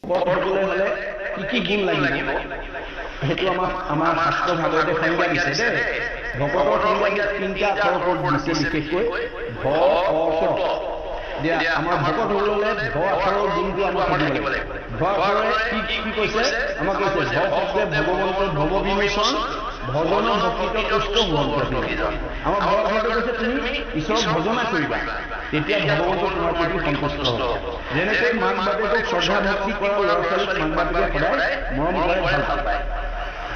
কৰিবলৈ হলে কি গুণ লাগিব সেইটো আমাৰ শাস্ত্ৰ ভাগৱতে সংজ্ঞা দিছে দেই ভকতৰ সংজ্ঞা তিনিটা আখৰৰ ওপৰত দিছে বিশেষকৈ ভ অ ত দিয়া আমাৰ ভকত হ'বলৈ ভ আখৰৰ গুণটো আমাক থাকিব লাগিব ভ আখৰে কি কৈছে আমাক কৈছে ভ শব্দে ভগৱন্তৰ ভৱ বিমোচন ভজন ভক্তিত কষ্ট ভজন আমাৰ ভ আখৰটো কৈছে তুমি ঈশ্বৰৰ ভজনা কৰিবা তেতিয়া ভগৱন্ত তোমাৰ প্ৰতি সন্তুষ্ট হ'ব যেনেকৈ মাক বাপেকক শ্ৰদ্ধা ভক্তি কৰা ল'ৰা ছোৱালীক মাক বাপেকে সদায় মৰম কৰে ভাল পায়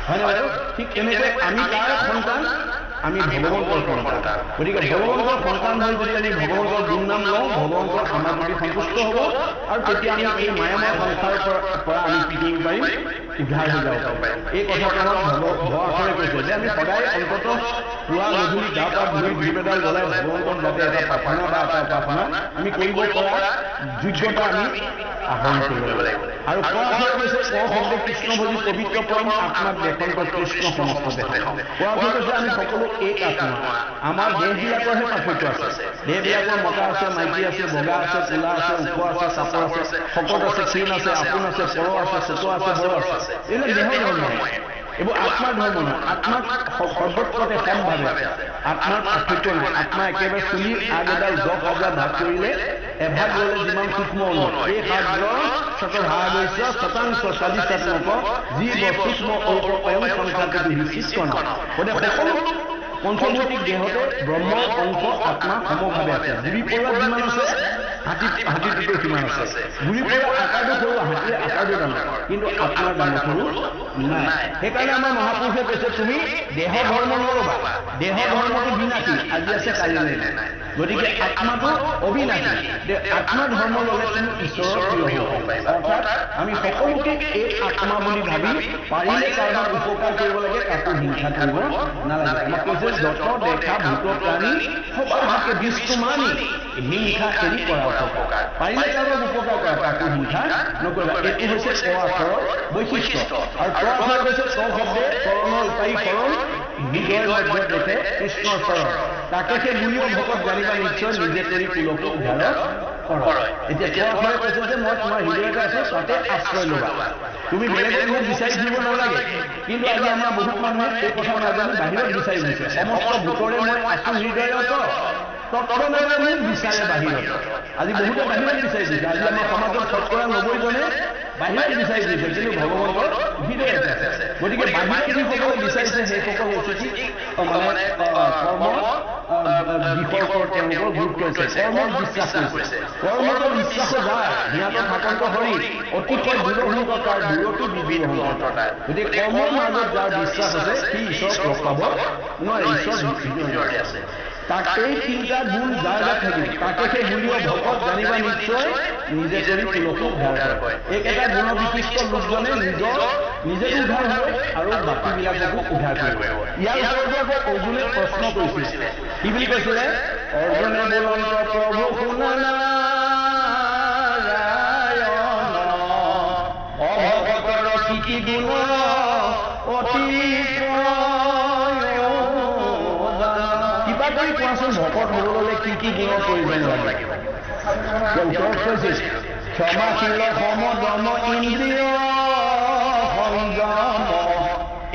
হয় নে বাৰু ঠিক তেনেকৈ আমি তাৰ সন্তান আমি ভগৱন্তৰ সন্তান গতিকে ভগৱন্তৰ সন্তান হৈ যদি আমি ভগৱন্তৰ গুণ নাম লওঁ ভগৱন্তৰ আমাৰ প্ৰতি সন্তুষ্ট হ'ব আৰু তেতিয়া আমি এই মায়াময় সংসাৰৰ পৰা আমি কি কৰিব পাৰিম উদ্ধাৰ হৈ যাব পাৰিম এই কথাটো আমাক ভ আখৰে কৈছে যে আমি সদায় অন্ততঃ পুৱা গধূলি গা পা ধুই দুইবেদাল জ্বলাই ভগৱন্তৰ যাতে এটা প্ৰাৰ্থনা বা এটা উপাসনা আমি কৰিব পৰা যোগ্যতা আমি আহৰণ কৰিব লাগিব আৰু ক আখৰে কৈছে ক শব্দে কৃষ্ণ ভজি পবিত্ৰ পৰম আত্মাক দেশৰ কৃষ্ণ সমস্ত দেশ ক আখৰে কৈছে আমি সকলো এক আত্মা আমাৰ দেহবিলাকৰহে পাৰ্থক্য আছে দেহবিলাকৰ মতা আছে মাইকী আছে বগা আছে কোলা আছে ওখ আছে চাপৰ আছে শকত আছে ক্ষীণ আছে আপোন আছে পৰ আছে ছোট আছে বড় আছে এইবিলাক দেহৰ ধৰ্ম এইবোৰ আত্মাৰ ধৰ্ম নহয় আত্মাক সৰ্বত্ৰতে সমভাৱে আত্মাৰ পাৰ্থক্য নাই আত্মা একেবাৰে চুলিৰ আগ এডাল জপ অজা ভাগ কৰিলে এভাগ ল'লে যিমান সূক্ষ্ম এই সাগ্ৰ শতভাগস্য শতাংশ চালিচাত্মক যি সূক্ষ্ম অল্প সংখ্যাটো বিশিষ্ট নহয় গতিকে সকলো পঞ্চভৌতিক দেহতে ব্ৰহ্মৰ অংশ আত্মা সমভাৱে আছে গুৰি পৰুৱা যিমান আছে হাতীটোতো সিমান আছে গুৰি পৰুৱা আকাৰটো সৰু হাতীৰ আকাৰটো ডাঙৰ কিন্তু আত্মাৰ ডাঙৰ সৰু নাই সেইকাৰণে আমাৰ মহাপুৰুষে কৈছে তুমি দেহ ধৰ্ম নল'বা দেহ ধৰ্মটো বিনাশী আজি আছে কালি নাই গতিকে আত্মাটো অবিনাশী আত্মাৰ ধৰ্ম ল'লে তুমি ঈশ্বৰৰ প্ৰিয় হ'ব পাৰিবা অৰ্থাৎ আমি সকলোকে এই আত্মা বুলি ভাবি পাৰিলে কাৰোবাক উপকাৰ কৰিব লাগে কাকো হিংসা কৰিব নালাগে আমাক কৈছে যত দেখা ভূত প্ৰাণী সবাকে বিষ্ণু মানি হিংসা এৰি কৰা উপকাৰ পাৰিলে কাৰোবাক উপকাৰ কৰা কাকো হিংসা নকৰিবা এইটো হৈছে ক আখৰৰ বৈশিষ্ট্য আৰু ক আখৰ কৈছে ক শব্দে কৰণৰ উপায়ী কৰণ হৃদয় মধ্যে দেখে কৃষ্ণৰ চৰণ তাকে সেই গুণীয় ভকত জানিবা নিশ্চয় নিজে কৰি কুলকো উদ্ধাৰ কৰ এতিয়া ক আখৰে কৈছে যে মই তোমাৰ হৃদয়তে আছো তাতে আশ্ৰয় ল'বা তুমি বেলেগ মোক বিচাৰি ফুৰিব নালাগে কিন্তু আজি আমাৰ বহুত মানুহে এই কথা নাজানি বাহিৰত বিচাৰি গৈছে সমস্ত ভূতৰে মই আছো হৃদয়ত তৎক্ষণাতে মোক বিচাৰে বাহিৰত আজি বহুতে বাহিৰত বিচাৰি গৈছে আজি আমাৰ সমাজত শতকৰা 90জনে বাহিৰত বিচাৰি গৈছে কিন্তু ভগৱন্তৰ হৃদয়তে আছে গতিকে বাহিৰত যিসকলে বিচাৰিছে সেইসকল হৈছে কি মানে কৰ্ম বিষয়ৰ তেওঁলোকৰ গুৰুত্ব আছে কৰ্মত বিশ্বাস কৰিছে কৰ্মত বিশ্বাস যায় সিহঁতৰ থাকন্ত হৰি অতিশয় দূৰহংকাৰ দূৰতো বিবিহংকাৰ গতিকে কৰ্মৰ মাজত যাৰ বিশ্বাস আছে সি ঈশ্বৰ প্ৰস্তাৱ নোৱাৰে ঈশ্বৰ ভিতৰতে আছে তাক এই তিনিটা গুণ যাৰ যাৰ থাকিব তাকে সেই গুণীয় ভকত জানিবা নিশ্চয় নিজে কৰি তুলসী উদ্ধাৰ কৰে এইকেইটা গুণ বিশিষ্ট লোকজনে নিজে উদ্ধাৰ হয় আৰু বাকীবিলাককো উদ্ধাৰ কৰিব ইয়াৰ ওপৰতে আকৌ অৰ্জুনে প্ৰশ্ন কৰিছিলে কি বুলি কৈছিলে অৰ্জুনে বলন্ত প্ৰভু শুনা অভকতৰ কি গুণ অতি কোৱাচোন ভকত হ'বলৈ কি গুণৰ প্ৰয়োজন লাগিব ক্ষমাশীল সমদম ইন্দ্ৰিয় সংযম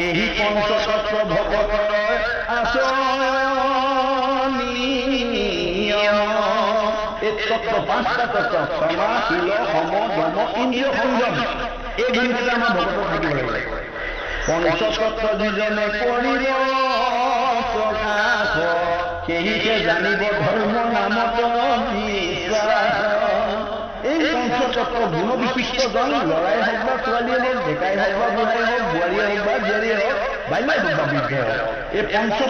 এই পঞ্চতত্ব ভকতৰ আচৰণীয় এই তত্ত্ব পাঁচটা তত্ত্ব ক্ষমাশীল সমদম ইন্দ্ৰিয় সংযম এই গুণকেইটা আমাৰ ভকতৰ থাকিব লাগিব পঞ্চতত্ত্ব যিজনে কৰিব প্ৰকাশ সেহিকে জানিব ধৰ্ম নামত বিশ্বাস এই পঞ্চতত্ত্ব গুণ বিশিষ্টজন ল'ৰাই হওক বা ছোৱালীয়ে হওক ডেকাই হওক বা বুঢ়াই হওক বোৱাৰীয়ে হওক বা জীয়াৰীয়ে হওক বাল্যই হওক বা বৃদ্ধ হওক এই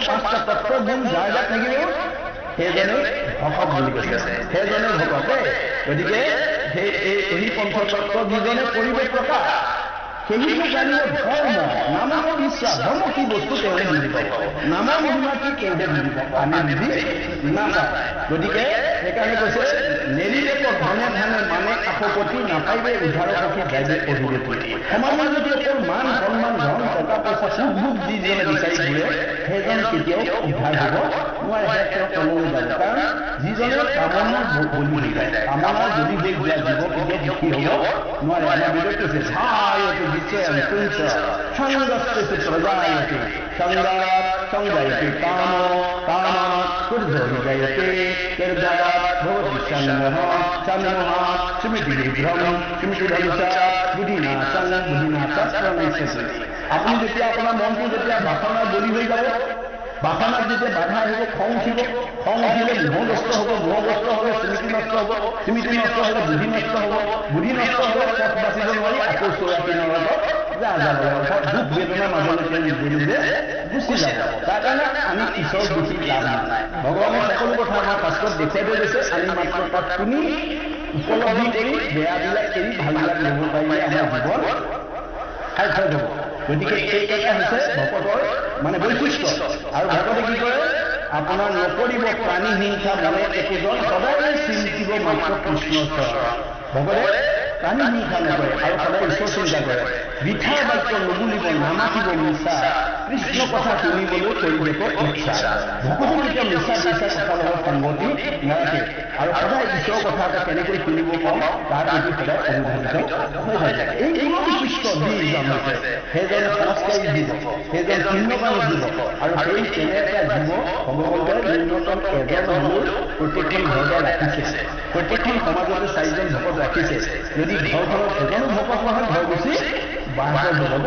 পাঁচটা তত্ত্ব গুণ যাৰ যাৰ থাকিব সেইজনে ভকত বুলি কৈছে সেইজনে ভকত গতিকে এই পঞ্চতত্ত্ব যিজনে কৰিব প্ৰকাশ সেহিকে জানিব ধৰ্ম নামৰ বিশ্বাস ধৰ্ম কি বস্তু তেওঁহে বুজি পাব নামৰ মহিমা কি তেওঁহে বুজি পাব আমি বুজি নাপাওঁ গতিকে সেইকাৰণে কৈছে নেৰিলে ধানে ধানে মানে কাষপতি নাপাইবে উদ্ধাৰ সখী গাইবে অভিনেত্ৰী সমাজৰ যদি অকল মান সন্মান ধন টকা পইচা সুখ যিজনে বিচাৰি ঘূৰে সেইজন কেতিয়াও উদ্ধাৰ হ'ব নোৱাৰে তেওঁ তললৈ যাব কাৰণ যিজনে কামনাৰ বলি হৈ যায় কামনাৰ যদি হৈ যোৱা জীৱ কেতিয়াও সুখী হ'ব নোৱাৰে আমাৰ বিবেক কৈছে ঝায়তে বিচয়ন কুঞ্চ সংগস্তে প্ৰজায়তে সংজায়তে কাম কামাৎ কুর্ধহি জয়তে কির্দায়াৎ ভবতি সন্মোহ সন্মোহাৎ স্মৃতি বিভ্রম স্মৃতি ধ্বংসাৎ বুদ্ধিনাশং বুদ্ধিনাশাৎ প্রণশ্যতে আপনি যেতিয়া আপোনাৰ মনটো যেতিয়া বাসনাৰ বলি হৈ যাব বাসনাত যেতিয়া বাধা আহিব খং উঠিলে মোহগ্ৰস্ত হ'ব মোহগ্ৰস্ত হ'লে স্মৃতি নষ্ট হ'ব স্মৃতি নষ্ট হ'লে বুদ্ধি নষ্ট হ'ব বুদ্ধি নষ্ট হ'লে পথ বাচিব নোৱাৰি আকৌ চৌৰাশী নৰকত দুখ বেদনাৰ মাজলৈ তেওঁ নিজে গুচি যাব তাৰ কাৰণে আমি ঈশ্বৰ দেখি লাভ নাই ভগৱানে সকলো কথা আমাৰ শাস্ত্ৰত দেখুৱাই থৈ গৈছে আমি মাত্ৰ তাত শুনি উপলব্ধি কৰি বেয়াবিলাক এৰি ভালবিলাক ল'ব পাৰিলে আমাৰ জীৱন সাৰ্থক হ'ব গতিকে এইকেইটা হৈছে ভকতৰ মানে বৈশিষ্ট্য আৰু ভকতে কি কৰে আপোনাৰ নকৰিব প্ৰাণী হিংসা মনে একোজন সদায় চিন্তিব মাত্ৰ কৃষ্ণৰ চৰণ ভকতে প্ৰাণী হিংসা নকৰে আৰু সদায় ঈশ্বৰ চিন্তা কৰে মিঠা বাক্য নুবুলিব নামাতিব মিছা কৃষ্ণ কথা শুনিবলৈ পৰিৱেশ ইচ্ছা ভকতে যেতিয়া মিছা কথাৰ লগত সংগতি নাৰাখে আৰু সদায় ঈশ্বৰৰ কথা এটা কেনেকৈ শুনিব পাওঁ তাৰ প্ৰতি সদায় অনুধাৱিত হৈ যায় এই বিশিষ্ট যিজন হৈছে সেইজন সংস্কাৰী জীৱ সেইজন পুণ্যবান জীৱ আৰু সেই তেনে এটা জীৱ ভগৱন্তে ন্যূনতম এজন হ'লেও প্ৰত্যেকখন ঘৰতে ৰাখিছে প্ৰত্যেকখন সমাজতে চাৰিজন ভকত ৰাখিছে যদি ঘৰখনত এজনো ভকত নহয় ঘৰ গুচি বাহৰ হ'ব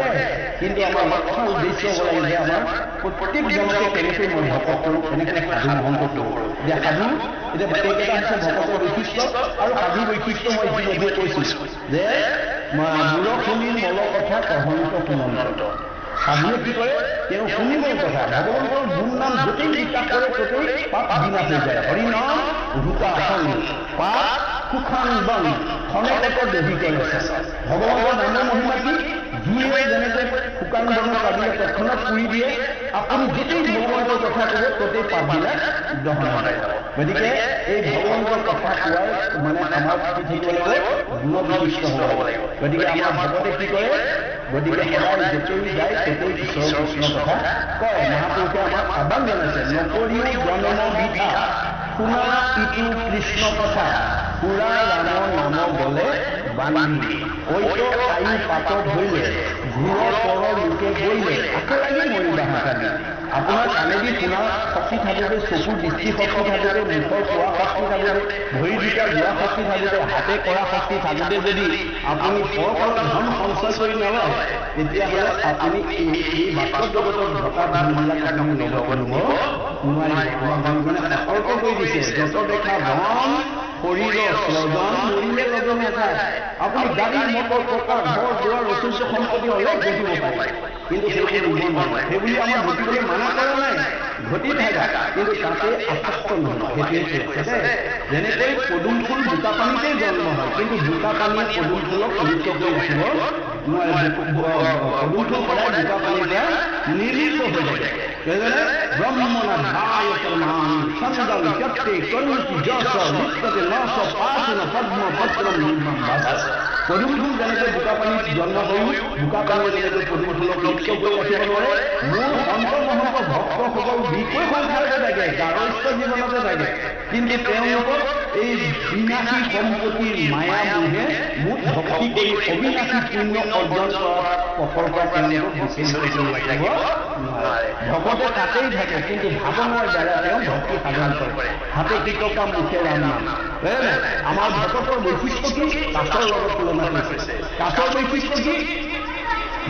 কিন্তু আমাৰ লক্ষ্য উদ্দেশ্য হ'ব লাগে যে আমাৰ প্ৰত্যেকজনকে কেনেকৈ মই ভকত কৰোঁ কেনেকৈ সাধু মহন্ত কৰোঁ যে সাধু এতিয়া এইকেইটা হৈছে ভকতৰ বৈশিষ্ট্য আৰু সাধু বৈশিষ্ট্য মই ইতিমধ্যে কৈছোঁ যে মূৰ শুনি মল কথা কহন্ত সুমন্ত সাধুৱে কি কৰে তেওঁ শুনিবই কথা ভগৱন্তৰ গুণ নাম য'তেই বিকাশ কৰে ত'তেই পাপ বিনাশ হৈ যায় হৰিনাম ৰুকা আসন পাপ সুখান বন খনেকৰ দহি কৰে ভগৱন্তৰ নামৰ মহিমা কি জুয়ে যেনেকৈ শুকান বনৰ পাবিলে তৎক্ষণাত পুৰি দিয়ে আপুনি য'তেই ভগৱন্তৰ কথা ক'ব ত'তেই পাপবিলাক দহন হয় গতিকে এই ভগৱন্তৰ কথা কোৱাৰ মানে আমাৰ কি থাকিব লাগিব গুণবিশিষ্ট হ'ব লাগিব গতিকে আমাৰ ভকতে কি কৰে গতিকে সদায় য'তেই যায় ত'তেই ঈশ্বৰ কৃষ্ণৰ কথা কয় মহাপুৰুষে আমাক আহ্বান জনাইছে নকৰিও জন্ম বিধা শুনা ইটো কৃষ্ণ কথা পুৰা ৰামৰ নাম গলে বান্ধি ঐত আয়ু পাতত ধৰিলে ঘূৰৰ পৰৰ লোকে গৈলে আকৌ লাগি মৰিবা হাতালি আপোনাৰ কাণেদি শুনাৰ শক্তি থাকোঁতে চকুৰ দৃষ্টি শক্তি থাকোঁতে মুখৰ খোৱা শক্তি থাকোঁতে ভৰি দুটা যোৱা শক্তি থাকোঁতে হাতে কৰা শক্তি থাকোঁতে যদি আপুনি পৰপৰত ধন সঞ্চয় কৰি নলয় তেতিয়াহ'লে আপুনি এই বাস্তৱ জগতৰ ঘটা ধনবিলাক আপুনি ল'ব নোৱাৰিব ভগৱানে সতৰ্ক কৰি দিছে যত দেখা ধন শৰীৰৰ স্বজন মৰিলে লগে নাযায় আপুনি গাড়ী মটৰ টকা ঘৰ দুৱাৰ ঐশ্বৰ্য সম্পত্তি অলপ ঘটিব পাৰে কিন্তু সেইবোৰ নিব নোৱাৰে সেইবুলি আমাৰ ঘটিবলৈ মানা কৰা নাই ঘটি থাকা কিন্তু তাতে আসক্ত নহয় সেইটোৱে যেনেকৈ পদুম ফুল বোকা পানীতেই জন্ম হয় কিন্তু বোকা পানীয়ে পদুম ফুলক পবিত্ৰ কৰি ৰাখিব নোৱাৰে পদুম ফুল সদায় বোকা পানীৰ পৰা নিৰ্লিপ্ত হৈ থাকে ব্ৰহ্মণা ভায়তমান সন্দল চক্ৰে কৰুণি যশ লিপ্ততে নশ পাচন পদ্ম পত্ৰম নিৰ্মাণ ভাষ পদুম ফুল যেনেকৈ বোকা পানীত জন্ম হৈ বোকা পানীয়ে যেনেকৈ পদুম ফুলক লিপ্ত কৰি ৰাখিব নোৱাৰে মোৰ অন্তৰ্মহন্ত ভক্তসকল বিকৈ সংসাৰতে থাকে গাৰস্থ জীৱনতে থাকে কিন্তু তেওঁলোকক এই বিনাশী সম্পত্তিৰ মায়া মোহে মোক ভক্তি কৰি অবিনাশী পুণ্য অৰ্জন কৰাৰ পথৰ পৰা তেওঁলোকক বিচলিত কৰিব নোৱাৰে ভকতে তাতেই থাকে কিন্তু ভাৱনাৰ দ্বাৰা তেওঁ ভক্তি সাধন কৰে হাতে কৃতকা মুখে ৰাম নাম আমাৰ ভকতৰ বৈশিষ্ট্য কি কাছৰ লগত তুলনা কৰিছে কাছৰ বৈশিষ্ট্য কি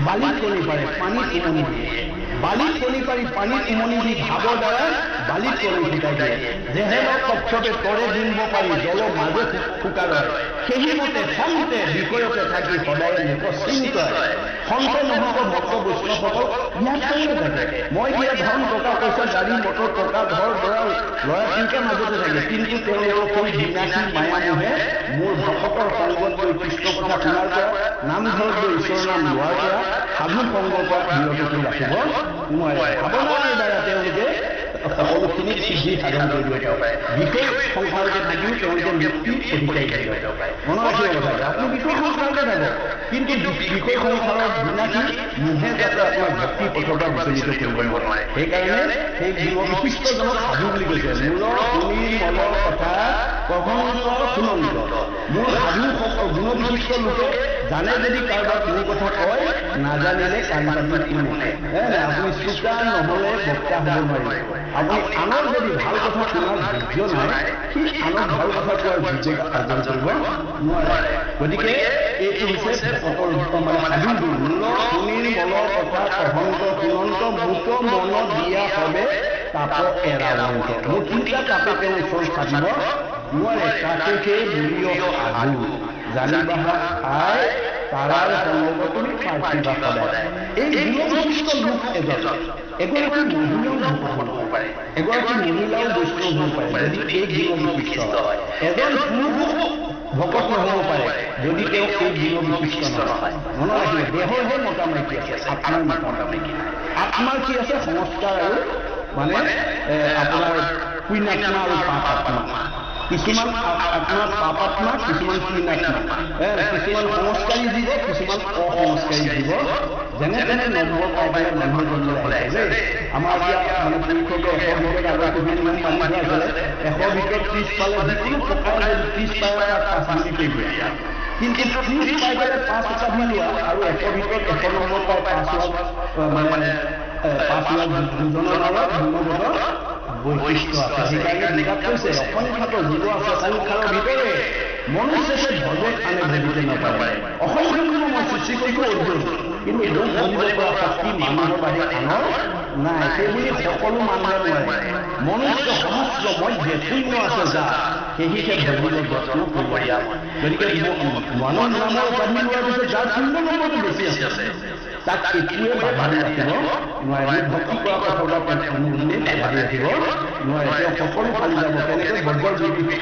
বালিত কণী পাৰে পানীত উমনি দিয়ে বালিত কণী পাৰি পানীত উমনি দি ভাৱৰ দ্বাৰা বালিত কণী ফুটাই দিয়ে যেহেতু কক্ষতে তৰে দিনব পাৰি জলৰ মাজে ফুকা ৰয় সেইমতে সন্তে বিষয়তে থাকি সদায় নিপচিন্ত সন্ত নহ'ব ভক্ত বৈষ্ণৱসকল ইয়াত কেনেকৈ থাকে মই দিয়া ধন টকা পইচা গাড়ী মটৰ টকা ঘৰ দুৱাৰ ল'ৰা তিনিটাৰ মাজতে থাকে কিন্তু তেওঁলোকৰ সেই বিনাশী মায়া মোহে মোৰ ভকতৰ সংগত গৈ কৃষ্ণ কথা শুনাৰ পৰা নামঘৰত গৈ ঈশ্বৰৰ নাম লোৱাৰ পৰা সাধু সংগৰ পৰা বিৰত কৰি ৰাখিব নোৱাৰে ভাৱনাৰ দ্বাৰা তেওঁলোকে সকলোখিনি সিদ্ধি সাধন কৰিব পাৰে বিষয় সংসাৰতে থাকিও তেওঁলোকে মুক্তি অধিকাৰী হৈ যাব পাৰে মনত ৰাখিব লাগে আপুনি বিষয় সংসাৰতে যাব কিন্তু বিষয় সংসাৰৰ বিনাশী মোহে যাতে আপোনাৰ ভক্তি পথৰ পৰা বিচলিত কৰিব নোৱাৰে সেইকাৰণে সেই বিশিষ্টজনক সাধু বুলি কৈছে মূলৰ শুনি মলৰ কথা প্ৰসংগ সুনন্দ মোৰ সাধু গুণবিশিষ্ট লোকে জানে যদি কাৰোবাক মোৰ কথা কয় নাজানিলে কাণ পাতি শুনে আপুনি শ্ৰোতা নহ'লে বক্তা হ'ব নোৱাৰিব আপুনি আনৰ যদি ভাল কথা শুনাৰ ধৈৰ্য নাই সি আনক ভাল কথা কোৱাৰ বিবেক অৰ্জন কৰিব নোৱাৰে গতিকে এইটো হৈছে ভকতৰ মানে সাধু মূলৰ শুনিৰ মলৰ কথা প্ৰসংগ সুনন্ত মুক মন দিয়া হবে তাপ এৰাৱন্ত মোৰ তিনিটা তাপে তেওঁ ওচৰত থাকিব নোৱাৰে তাকে মূল্য সাধু জানিবা আই তাৰাৰ সংগ তুমি পাইছিবা সদায় এই গুণবিশিষ্ট লোক এগৰাকী মহিলাও ভকত হ'ব পাৰে এগৰাকী মহিলাও বৈষ্ণৱ হ'ব পাৰে যদি এই গুণবিশিষ্ট হয় এজন পুৰুষ ভকত নহ'ব পাৰে যদি তেওঁ এই গুণবিশিষ্ট নহয় মনত ৰাখিব দেহৰহে মতা মাইকী আছে আত্মাৰ মতা মাইকী আত্মাৰ কি আছে সংস্কাৰ আৰু মানে আপোনাৰ পুণ্যাত্মা আৰু পাপাত্মা কিছুমান আত্মা পাপাত্মা কিছুমান পুণ্যাত্মা কিছুমান সংস্কাৰী জীৱ কিছুমান অসংস্কাৰী জীৱ যেনে তেনে নম্বৰ পাই পেলাই মানুহৰ জন্মলৈ আহিছে আমাৰ এতিয়া মানে পৰীক্ষকে 100 ভিতৰত আগতে নিয়ম মানি থোৱা আছিলে 100 ভিতৰত 30 পালে যিকোনো প্ৰকাৰে যদি 30 পায় তাক 5 মিনিট কৰিব কিন্তু 30 পাই পেলাই 5 এটা মিলোৱা আৰু 100 ভিতৰত 100 নম্বৰ পাই 5 মানে 5 লাখ দুজনৰ লগত গুণগত বৈশিষ্ট্য আছে সেইকাৰণে বিৰাট কৈছে অসংখ্যাত জীৱ আছে সংসাৰৰ ভিতৰে মনুষ্যে ভবে আনে ভবিতে নাপাৰে অসংখ্য মই সৃষ্টি কৰিব অৰ্জুন কিন্তু লোক ভবিব পৰা শক্তি মানুহৰ বাহিৰে আনৰ নাই সেইবুলি সকলো মানুহে নোৱাৰে মনুষ্য সহস্ৰ মধ্যে শূন্য আছে যা সেয়েহে ভবিব যত্ন কৰিবলগীয়া গতিকে মানৱ নামৰ উপাধি লোৱাৰ পিছত যাৰ শূন্য নম্বৰটো বেছি আছে তাক একোৱে বাধা ৰাখিব নোৱাৰে ভক্তি কৰা কথা অনুগুণে বাধা ৰাখিব নোৱাৰে তেওঁ সকলো ফালি যাব তেনেকৈ বৰ্গৰ যেনে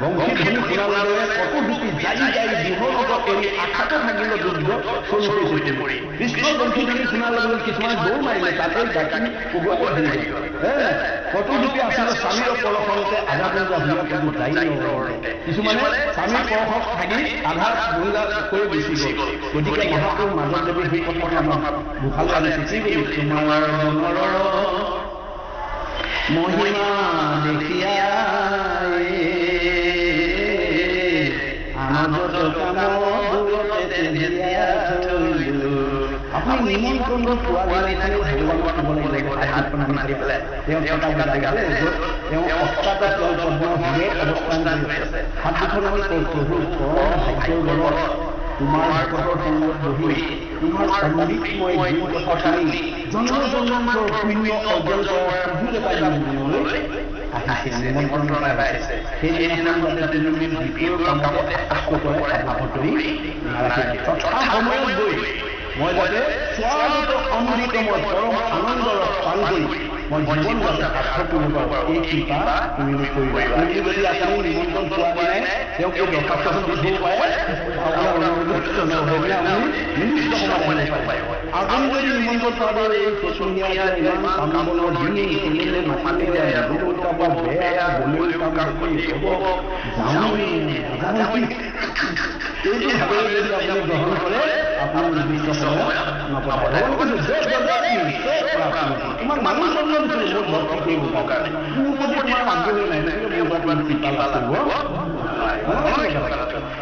বংশী ধ্বনি শুনাৰ দৰে কটো দুটি জাৰি জাৰি বিহৰ লগত এৰি আশাটো থাকিলে যুদ্ধ চলি পৰি কৃষ্ণৰ বংশী ধ্বনি শুনাৰ লগে কিছুমান দৌৰ মাৰিলে তাতে গাঁঠি উগত ধৰিলে কটো দুটি আছিলে স্বামীৰ পৰশতে আধা বন্ধা ভূমিকা কিন্তু দায়ী কিছুমানে স্বামীৰ পৰশত থাকি আধা বন্ধা কৰি গুচি গ'ল গতিকে মহাপুৰুষ মাজত যদি সেই কথা আমাক ভাল লাগিছে কি বুলি তোমাৰ মনৰ মহিমা দেখিয়া আনন্দ কামতে দিয়া থৈলো আপুনি নিমন্ত্ৰণ পোৱা গ'লে ভগৱানক ক'ব লাগিব হাত প্ৰণাম কৰি পেলাই তেওঁ কথা গালে তেওঁ অষ্টাদশ পদ্ম হিৰে অৱস্থান কৰি আছে হাত দুখন আমি প্ৰভু পৰম ভাগ্যৰ বলত তোমাৰ ভকতৰ সংগত বহি তোমাৰ সন্দিগ্ধময় জীৱ কথা শুনি জন্ম জন্মান্তৰ পুণ্য অৰ্জন কৰাৰ সুযোগ এটা জীৱনলৈ আহিছে নিমন্ত্ৰণ পাইছে সেইদিনাখন যাতে তুমি দ্বিতীয় কামতে আশা কৰে আবদ্ধ কৰি নাৰাখিব তথা সময়ত গৈ মই যাতে স্বাগত অমৃতময় পৰম আনন্দৰ পাল কৰি মই জীৱন যাতে সাৰ্থক কৰিব পাৰোঁ এই কৃপা তুমি কৰিবা তুমি যদি আপুনি নিমন্ত্ৰণ পোৱা নাই তেওঁক এই দৰখাস্তখন দি দিব পাৰে আপোনাৰ অনুৰোধ নহ'লে আপুনি নিৰ্দিষ্ট সময় নাপায় আপুনি যদি নিমন্ত্ৰণ পাব এই চচনীয়া ইমান কামবনৰ দিনে কোনেলে নাপালে বহুত বেয়া বলিউড কাম কৰি হ'ব যাওঁ এইটো ভাবে যদি আপুনি গ্ৰহণ কৰে আপোনাৰ নিৰ্দিষ্ট সময় নাপায় তোমাৰ মানুহ জন্ম দিছিল মোৰ ভক্তি কৰিব কাৰণে মোৰ প্ৰতি তোমাৰ আগ্ৰহ নাই মোৰ পৰা কৃপা লাভ কৰিব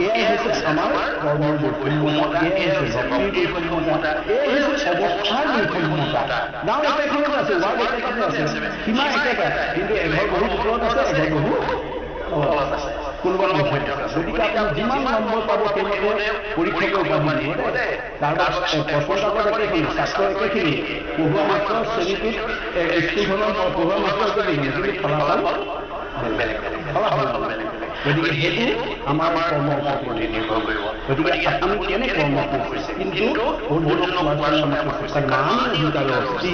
এয়াই হৈছে আমাৰ কৰ্মৰ বৈষম্যতা এয়াই হৈছে ভক্তিৰ বৈষম্যতা এয়াই হৈছে অৱস্থাৰ বৈষম্যতা গাঁও একেখনত আছে ৱাৰ্ড একেটাতে আছে সীমা একেটা কিন্তু এঘৰ বহুত ওপৰত আছে এঘৰ বহুত তলত আছে কোনোবা নহয় গতিকে আপুনি যিমান নম্বৰ পাব সেইমতে পৰীক্ষাকে উপাধি দিব তাৰ প্ৰশ্নকাকত একেখিনি ছাত্ৰ একেখিনি পঢ়ুৱা মাত্ৰ শ্ৰেণীটোত স্কুলখনৰ পঢ়ুৱা মাত্ৰ একেখিনি কিন্তু ফলাফল বেলেগ গতিকে সেইটো আমাৰ কৰ্মৰ ওপৰত নিৰ্ভৰ কৰিব। গতিকে আপুনি কেনে কৰ্ম কৰিছে, কিন্তু অৰ্জুনক কোৱাৰ সময় কৈছে নাম অধিকাৰ অস্তি।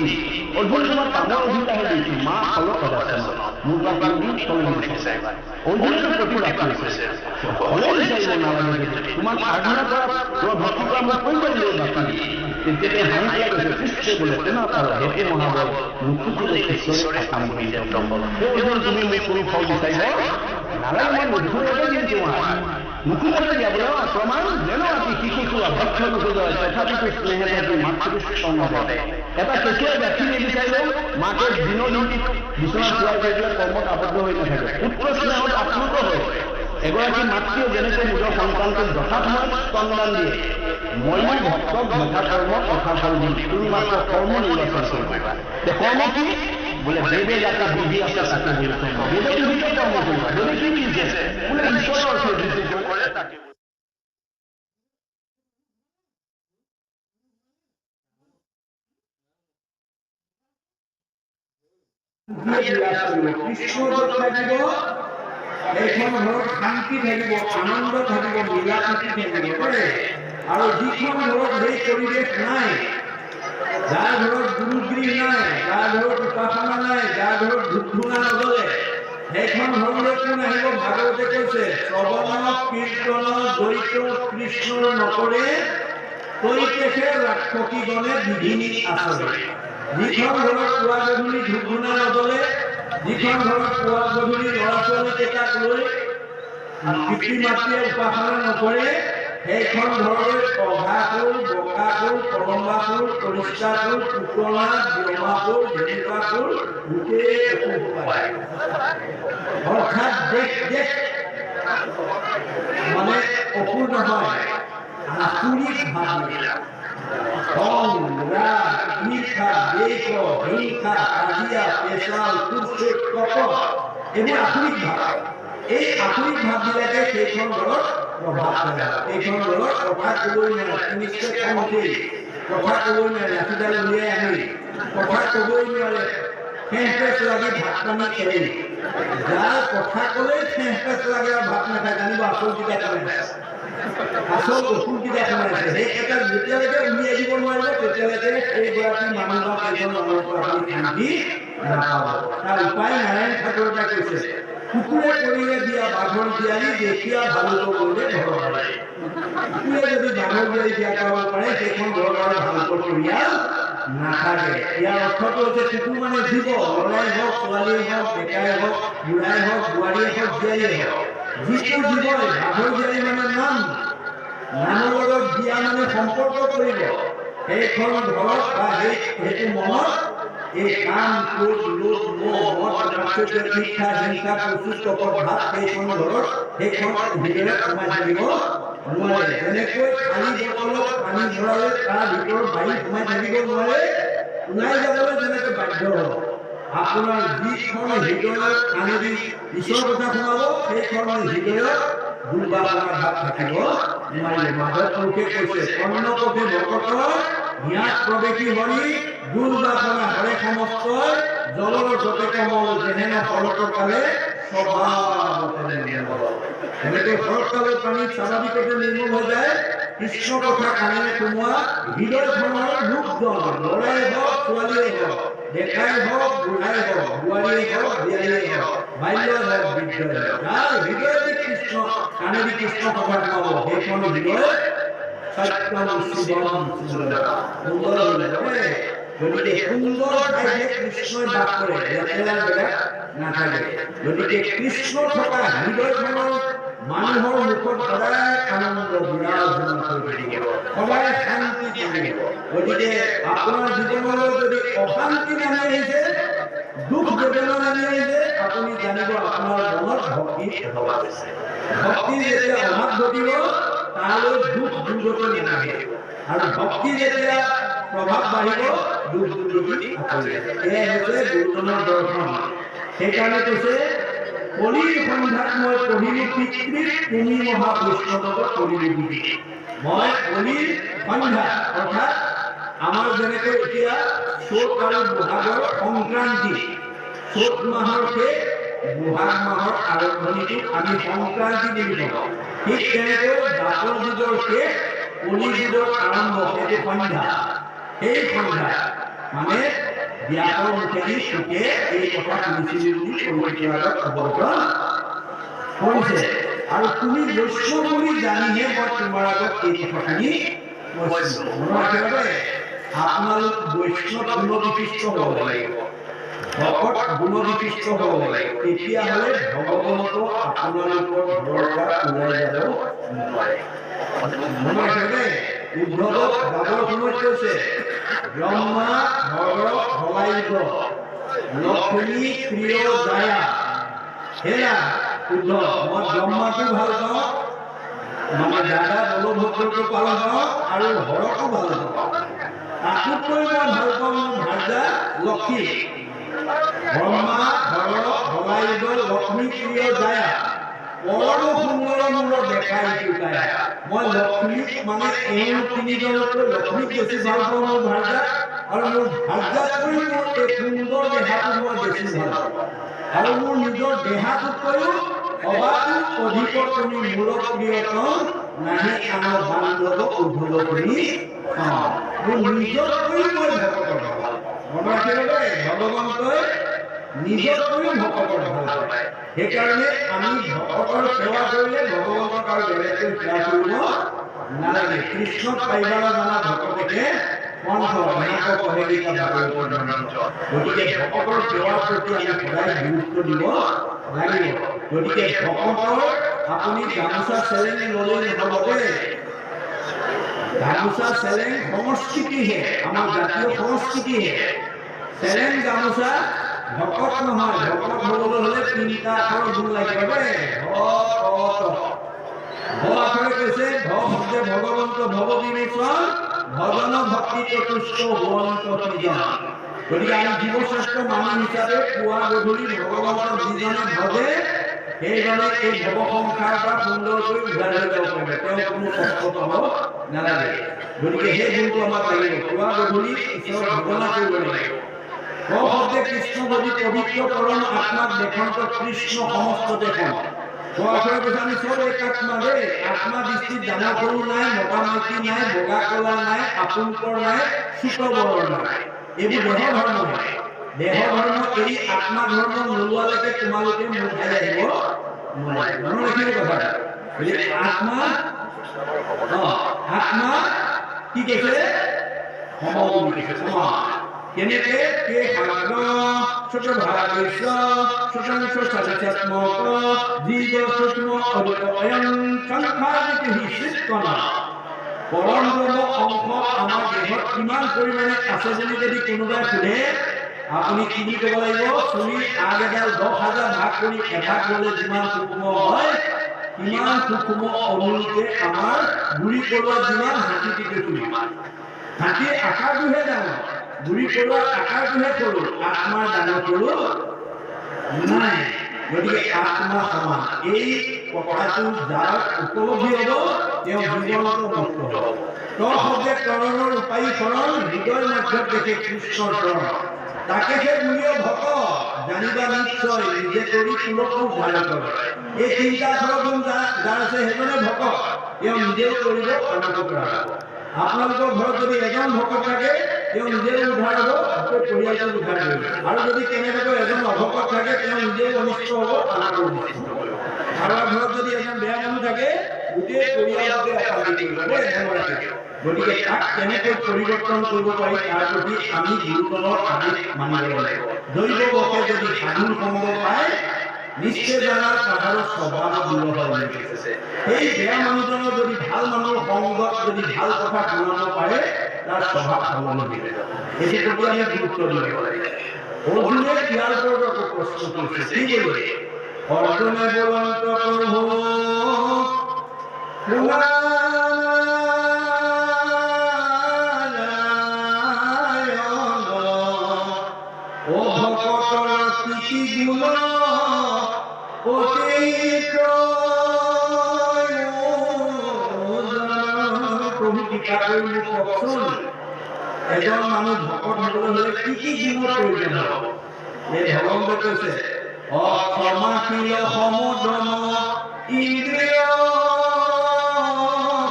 অৰ্জুন তোমাৰ কামৰ অধিকাৰহে দিছো, মা ফল প্ৰদৰ্শন মোৰ পৰা কোনোদিন ফল নিবিচাৰিছে। অৰ্জুনেতো প্ৰতিবাদ কৰিছে, ফলে বিচাৰিব নালাগে, যদি তোমাক আৰাধনা কৰা তোমাৰ ভক্তি কৰা মোক কৈ পাৰিলে বাকী। তেতিয়া হাঁহি পেলাই কৈছে কৃষ্ণে বোলে শুনা পাৰ হেতু মহাবল নুখুজিলে ঈশ্বৰে কাম কৰি তুমি মোক কোনো ফল বিচাৰিব নালাগে, মই মধুৰতে দিম তোমাৰ নুখুজাতে দিয়া বোলে প্ৰমাণ যেন অতি শিশুটো অভক্ষ নুখোজয় তথাপিতো স্নেহে থাকি মাতৃ স্তম্ভতে এটা কেঁচুৱাই গাখীৰ নিবিচাৰিলেও মাকে দিনৰ দিনটি বিচনাত শুৱাই থৈ দিলে কৰ্মত আবদ্ধ হৈ নাথাকে। পুত্ৰ স্নেহত আপ্লুত হয়। এগৰাকী মাতৃয়ে যেনেকৈ নিজৰ সন্তানটোক যথা সময়ত স্তনদান দিয়ে, ময়ো ভক্তক যথা কৰ্ম তথা ফল দিম, তুমি মাত্ৰ কৰ্ম নিৰ্বাচন কৰিবা। কৰ্ম কি বোলে দেৱে যাতে বুদ্ধি আছে তাকে বেদে বুদ্ধিতে কৰ্ম কৰিবা। বেদে কি বুজিছে বোলে ঈশ্বৰৰ অৰ্থে বুদ্ধি কৰে তাকে। এইখন ঘৰত শান্তি থাকিব, আনন্দ থাকিব, মিলা প্ৰীতি থাকিব। আৰু যিখন ঘৰত সেই পৰিৱেশ নাই, যাৰ ঘৰত গুৰুগৃহ নাই, যাৰ ঘৰত উপাসনা নাই, যাৰ ঘৰত ধূপ ধূনা নজ্বলে, সেইখন ঘৰলৈ কোন আহিব? ভাগৱতে কৈছে শ্ৰৱণ কীৰ্তন দ্বৈত কৃষ্ণৰ নকৰে তৈতেহে ৰাক্ষসীগণে বিধিনি আচৰে। যিখন ঘৰত পুৱা গধূলি ধূপ ধূনা নজ্বলে, যিখন ঘৰত পুৱা গধূলি ল'ৰা ছোৱালী কেইটাক লৈ পিতৃ মাতৃয়ে উপাসনা নকৰে, সেইখন ঘৰলৈ অঘাসুৰ, বকাসুৰ, কৰম্বাসুৰ, পৰিষ্কাসুৰ, পুতনা, ব্ৰহ্মাসুৰ, ধেনুকাসুৰ গোটেই পায়। অৰ্থাৎ দেশ দেশ মানে অসুৰ নহয়, আসুৰিক ভাববিলাক খং, ৰাগ, ঈৰ্ষা, দ্বেষ, হিংসা, কাজিয়া, পেচাল, কুৎসিত, কপট, এইবোৰ আসুৰিক ভাব। এই আসুৰিক ভাববিলাকে সেইখন ঘৰত প্ৰভাৱ পেলায়। এইখন ঘৰত কথা ক'বই নোৱাৰে, নিশ্চয় খং উঠেই, কথা ক'বই নোৱাৰে, লাঠিডাল উলিয়াই আনি কথা ক'বই নোৱাৰে, ঠেহ লাগি ভাত পানী এৰি। যাৰ কথা ক'লেই ঠেহ লাগে আৰু ভাত নাখায়, জানিব আচল কিতাপ শুনাইছে, আচল অসুৰ কিতাপ শুনাইছে। সেই এটা যেতিয়ালৈকে উলিয়াই দিব নোৱাৰিব তেতিয়ালৈকে সেইগৰাকী মানুহ বা সেইজন মানুহৰ পৰা আপুনি শান্তি নাপাব। তাৰ উপায় নাৰায়ণ ঠাকুৰতা কৈছে কুকুৰে কৰিলে দিয়া বাঘৰ জীয়াৰী, দেখীয়া ভালুক কৰিলে ঘৰ পালে। কুকুৰে যদি বাঘৰ জীয়াৰী দিয়া কৰাব পাৰে, সেইখন ঘৰ আৰু ভালুকৰ পৰিয়াল নাথাকে। ইয়াৰ অৰ্থটো হৈছে কুকুৰ মানে জীৱ, ল'ৰাই হওক, ছোৱালীয়ে হওক, ডেকাই হওক, বুঢ়াই হওক, বোৱাৰীয়ে হওক, জীয়াৰীয়ে হওক, যিটো জীৱই বাঘৰ জীয়াৰী মানে নাম, নামৰ লগত দিয়া মানে সম্পৰ্ক কৰিব, সেইখন ঘৰত বা সেইটো মনত এই কাম, ক্ৰোধ, লোভ, মোহ, মদ, মাৎসৰ্য, ঈৰ্ষা, হিংসা, কুৎসিত, কপট ভাব সেইখন ঘৰত সেইখন হৃদয়ত সোমাই থাকিব নোৱাৰে। যেনেকৈ খালী বটলত পানী ভৰালে তাৰ ভিতৰত বায়ু সোমাই থাকিব নোৱাৰে, ওলাই যাবলৈ যেনেকৈ বাধ্য হ'ব। আপোনাৰ যিখন হৃদয়ত কাণেদি ঈশ্বৰৰ কথা শুনাব, সেইখন হৃদয়ত দুৰ্বাসনা ভাৱ থাকিব নোৱাৰিব। মাধৱ পুৰুষে কৈছে অন্ন পথে ভকত জ্ঞাত প্ৰৱেশী হৰি, দুৰ্বাসনা হৰে সমস্ত জলৰ যতে কমল, যেহেন শৰৎ কালে স্বভাৱতে নিৰ্মল। এনেকৈ শৰৎকালৰ পানীত স্বাভাৱিকতে নিৰ্মল হৈ যায় কৃষ্ণ কথা কাণেৰে সোমোৱা হৃদয়খনৰ লোকজন, ল'ৰাই হওক, ছোৱালীয়ে হওক, ডেকাই হওক, বুঢ়াই হওক, বোৱাৰীয়ে হওক, জীয়াৰীয়ে হওক, বাল্যই হওক, বৃদ্ধই হওক, যাৰ হৃদয়তে কৃষ্ণ কাণেদি কৃষ্ণ কথা সোমাব, সেইখন হৃদয় সত্যম শিৱম সুন্দৰম, সুন্দৰ হৈ যায়। গতিকে সুন্দৰ ঠাইতে কৃষ্ণই বাস কৰে, লেতেৰা জেগাত নাথাকে। গতিকে কৃষ্ণ থকা হৃদয়খনৰ মানুহৰ মুখত সদায় আনন্দ বিৰাজমান হৈ থাকিব, সদায় শান্তি থাকিব। গতিকে আপোনাৰ জীৱনলৈ যদি অশান্তি নামি আহিছে, দুখ বেদনা নামি আহিছে, আপুনি জানিব আপোনাৰ মনত ভক্তিৰ অভাৱ আছে। ভক্তি যেতিয়া অভাৱ ঘটিব তালৈ দুখ দুৰ্গতি নামিব, আৰু ভক্তি যেতিয়া প্ৰভাৱ বাঢ়িব দুখ দুৰ্গতি আঁতৰি যাব। এয়াই হৈছে গুৰুজনৰ দৰ্শন। সেইকাৰণে কৈছে কলিৰ সন্ধ্যাত মই পঢ়িলো পিতৃত, তুমি মহাবৈষ্ণৱক কৰিলো বিধি। মই কলিৰ সন্ধ্যা অৰ্থাৎ আমাৰ যেনেকৈ এতিয়া চ'ত আৰু বহাগৰ সংক্ৰান্তি, চ'ত মাহৰ শেষ, বহাগ মাহৰ আৰম্ভণিটোক আমি সংক্ৰান্তি বুলি কওঁ। ঠিক তেনেকৈ দাপৰ যুগৰ শেষ, কলি যুগৰ আৰম্ভ, সেইটো সন্ধ্যা। সেই সন্ধ্যা মানে ব্যাসৰ মুখেদি সুকে এই কথা শুনিছিল বুলি পৰিচিতৰ আগত অৱগত কৰিছে। আৰু তুমি বৈষ্ণৱ বুলি জানিহে মই তোমাৰ আগত এই কথাখিনি কৈছো। মনত ৰাখিব, আপোনালোক বৈষ্ণৱ গুণবিশিষ্ট হ'ব লাগিব, ভকত গুণবিশিষ্ট হ'ব লাগিব, তেতিয়াহ'লে ভগৱন্ত আপোনালোকৰ ঘৰৰ পৰা ওলাই যাব নোৱাৰে। মনত ৰাখিব, উদ্ধৱক গাবৰ সময়ত কৈছে, ব্ৰহ্মা ভৰ ভবাইব লক্ষ্মী প্ৰিয় জায়া। হেৰা উদ্ধৱ, মই ব্ৰহ্মাকো ভাল পাওঁ, মানে দাদা বলভদ্ৰকো ভাল পাওঁ, আৰু হৰকো ভাল পাওঁ। তাতোতকৈ মই ভাল পাওঁ মোৰ ভাৰ্যা লক্ষ্মী। ব্ৰহ্মা ভৰ ভবাইব লক্ষ্মী প্ৰিয় জায়া, পৰম সুন্দৰ মূৰ দেখাই চুকায়া। মই লক্ষ্মীক মানে এওঁ তিনিজনতকৈ লক্ষ্মীক বেছি ভাল পাওঁ মোৰ ভাৰ্যা, আৰু মোৰ ভাৰ্যাতকৈ মোৰ এই সুন্দৰ দেহাটো মই বেছি ভাল পাওঁ। আৰু মোৰ নিজৰ দেহাটোতকৈও সবাতো অধিক তুমি মূৰ প্ৰিয়তম, নাহি আনৰ বান্ধৱ উদ্ধৱ তুমি। মোৰ নিজতকৈও মই ভকতক ভাল পাওঁ। মনত ৰাখিব, ভগৱন্তই নিজতকৈও ভকতক ভাল পায়। সেইকাৰণে আমি ভকতৰ সেৱা কৰিলে ভগৱন্তক আৰু বেলেগকৈ সেৱা কৰিব নালাগে। কৃষ্ণক পাইবা জানা ভকতকে কণ্ঠ নাক কহেলিকা ভাগৱতৰ নন্দ। গতিকে ভকতৰ সেৱাৰ প্ৰতি আমি সদায় গুৰুত্ব দিব লাগিব। গতিকে ভকতৰ আপুনি গামোচা চেলেং ল'লেই নহ'ব দেই। গামোচা চেলেং সংস্কৃতিহে, আমাৰ জাতীয় সংস্কৃতিহে। চেলেং গামোচা ভকত নহয়। ভকত হ'বলৈ হ'লে তিনিটা আখৰ গুণ লাগিব দেই। ভ আখৰে কৈছে, ভ শব্দে ভগৱন্ত ভৱ বিমোচন, ভজন ভক্তি চতুষ্ক হোৱন্ত সৃজন। গতিকে আমি জীৱশ্ৰেষ্ঠ মানুহ হিচাপে পুৱা গধূলি ভগৱন্তক যিজনে ভজে, সেইজনে এই ভৱ সংসাৰৰ পৰা সুন্দৰকৈ উদ্ধাৰ হৈ যাব পাৰিব, তেওঁ কোনো কষ্ট পাব নালাগে। গতিকে সেই গুণটো আমাক লাগিব, পুৱা গধূলি ঈশ্বৰৰ ভজনা কৰিব লাগিব। ক শব্দে কৃষ্ণ যদি পবিত্ৰ পৰম আত্মাক দেখান্ত কৃষ্ণ সমস্ত দেখোন। ক আখৰে কৈছে আমি চব এক আত্মা দেই। আত্মা দৃষ্টিত ডাঙৰ সৰু নাই, মতা মাইকী নাই, বগা কলা নাই, আপোনকৰ নাই, চুত বৰ নাই। এইবোৰ দেহ ধৰ্ম নাই। দেহ ধৰ্ম এৰি আত্মা ধৰ্ম নোলোৱালৈকে তোমালোকে মোৰ ঠাই আহিব নোৱাৰিব। মনত ৰাখিব কথা। আত্মা আত্মা কি কৈছে? সম বুলি কৈছে, সম। কেনেকে কে ভাগ্য ছোট ভাগস্য সুতংশ সাধাত্মক জীব সূক্ষ্ম অয়ং সংখ্যাদিকে হিসিতনা। পৰম ব্ৰহ্ম অংশ আমাৰ দেহত কিমান পৰিমাণে আছে বুলি যদি কোনোবাই সোধে, আপুনি কি বুলি ক'ব লাগিব? চুলিৰ আগ এডাল 10,000 ভাগ কৰি এভাগ ল'লে যিমান সূক্ষ্ম হয়, কিমান সূক্ষ্ম অমূলকে আমাৰ গুৰি পৰুৱা যিমান, হাতীটিকে সিমান। হাতীৰ আকাৰটোহে ডাঙৰ, গুৰি পৰুৱাৰ আকাৰটোহে সৰু, আত্মাৰ ডাঙৰ সৰু নাই। গতিকে আত্মা সমান। এই কথাটো যাৰ উপলব্ধি হ'ব, তেওঁ জীৱনত মুক্ত হ'ব। ত শব্দে কৰণৰ উপায়ী শৰণ, হৃদয় মধ্যত দেখে কৃষ্ণৰ শৰণ। তাকে সেই বুলিও ভকত জানিবা নিশ্চয়, নিজে কৰি তুলকো উদ্ধাৰ কৰে। এই তিনিটা আখৰৰ গুণ যাৰ আছে সেইজনে ভকত। তেওঁ নিজেও কৰিব, আনকো কৰাব। আপোনালোকৰ ঘৰত যদি এজন ভকত থাকে, তেওঁ নিজেও উদ্ধাৰ হ'ব, গোটেই পৰিয়ালটো উদ্ধাৰ কৰিব। আৰু যদি কেনেবাকৈ এজন অভকত থাকে, তেওঁ নিজেও অনিষ্ট হ'ব, আনকো অনিষ্ট কৰিব। কাৰোবাৰ ঘৰত যদি এজন বেয়া মানুহ থাকে, গোটেই পৰিয়ালটোকে অশান্তি কৰিব দেই, মনত ৰাখিব। গতিকে তাক কেনেকৈ পৰিৱৰ্তন কৰিব পাৰি তাৰ প্ৰতি আমি গুৰুজনৰ আদেশ মানিব লাগিব। দৈৱবশে যদি সাধুৰ সংগ পায়, নিশ্চয় জানাৰ পাহাৰৰ স্বভাৱ দুৰ্বল হৈ গৈছে। সেই বেয়া মানুহজনৰ যদি ভাল মানুহৰ সংগত যদি ভাল কথা শুনাব পাৰে, তাৰ স্বভাৱ সলনি হৈ যাব। এইটো প্ৰতি আমি গুৰুত্ব দিব লাগিব। অৰ্জুনে ইয়াৰ ওপৰত প্ৰশ্ন কৰিছে, কি বুলি? অৰ্জুনে বলন্ত প্ৰভু এজন মানুহ ভকত হ'বলৈ হ'লে কি কি গুণৰ প্ৰয়োজন হ'ব? এই ভগৱন্তই কৈছে, অক্ষমাশীল সমদম ইন্দ্ৰিয়